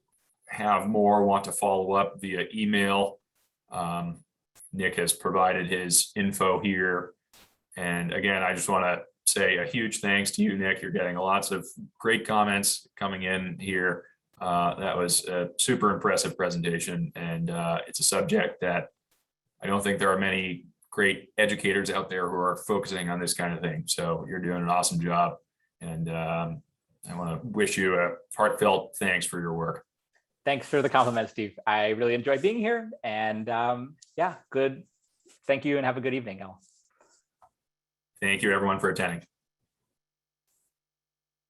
have more, want to follow up via email, Nick has provided his info here. And again, I just want to say a huge thanks to you, Nick. You're getting lots of great comments coming in here. That was a super impressive presentation. And it's a subject that I don't think there are many great educators out there who are focusing on this kind of thing. So you're doing an awesome job. And I want to wish you a heartfelt thanks for your work. Thanks for the compliment, Steve. I really enjoyed being here. And yeah, good. Thank you and have a good evening, Al. Thank you, everyone, for attending.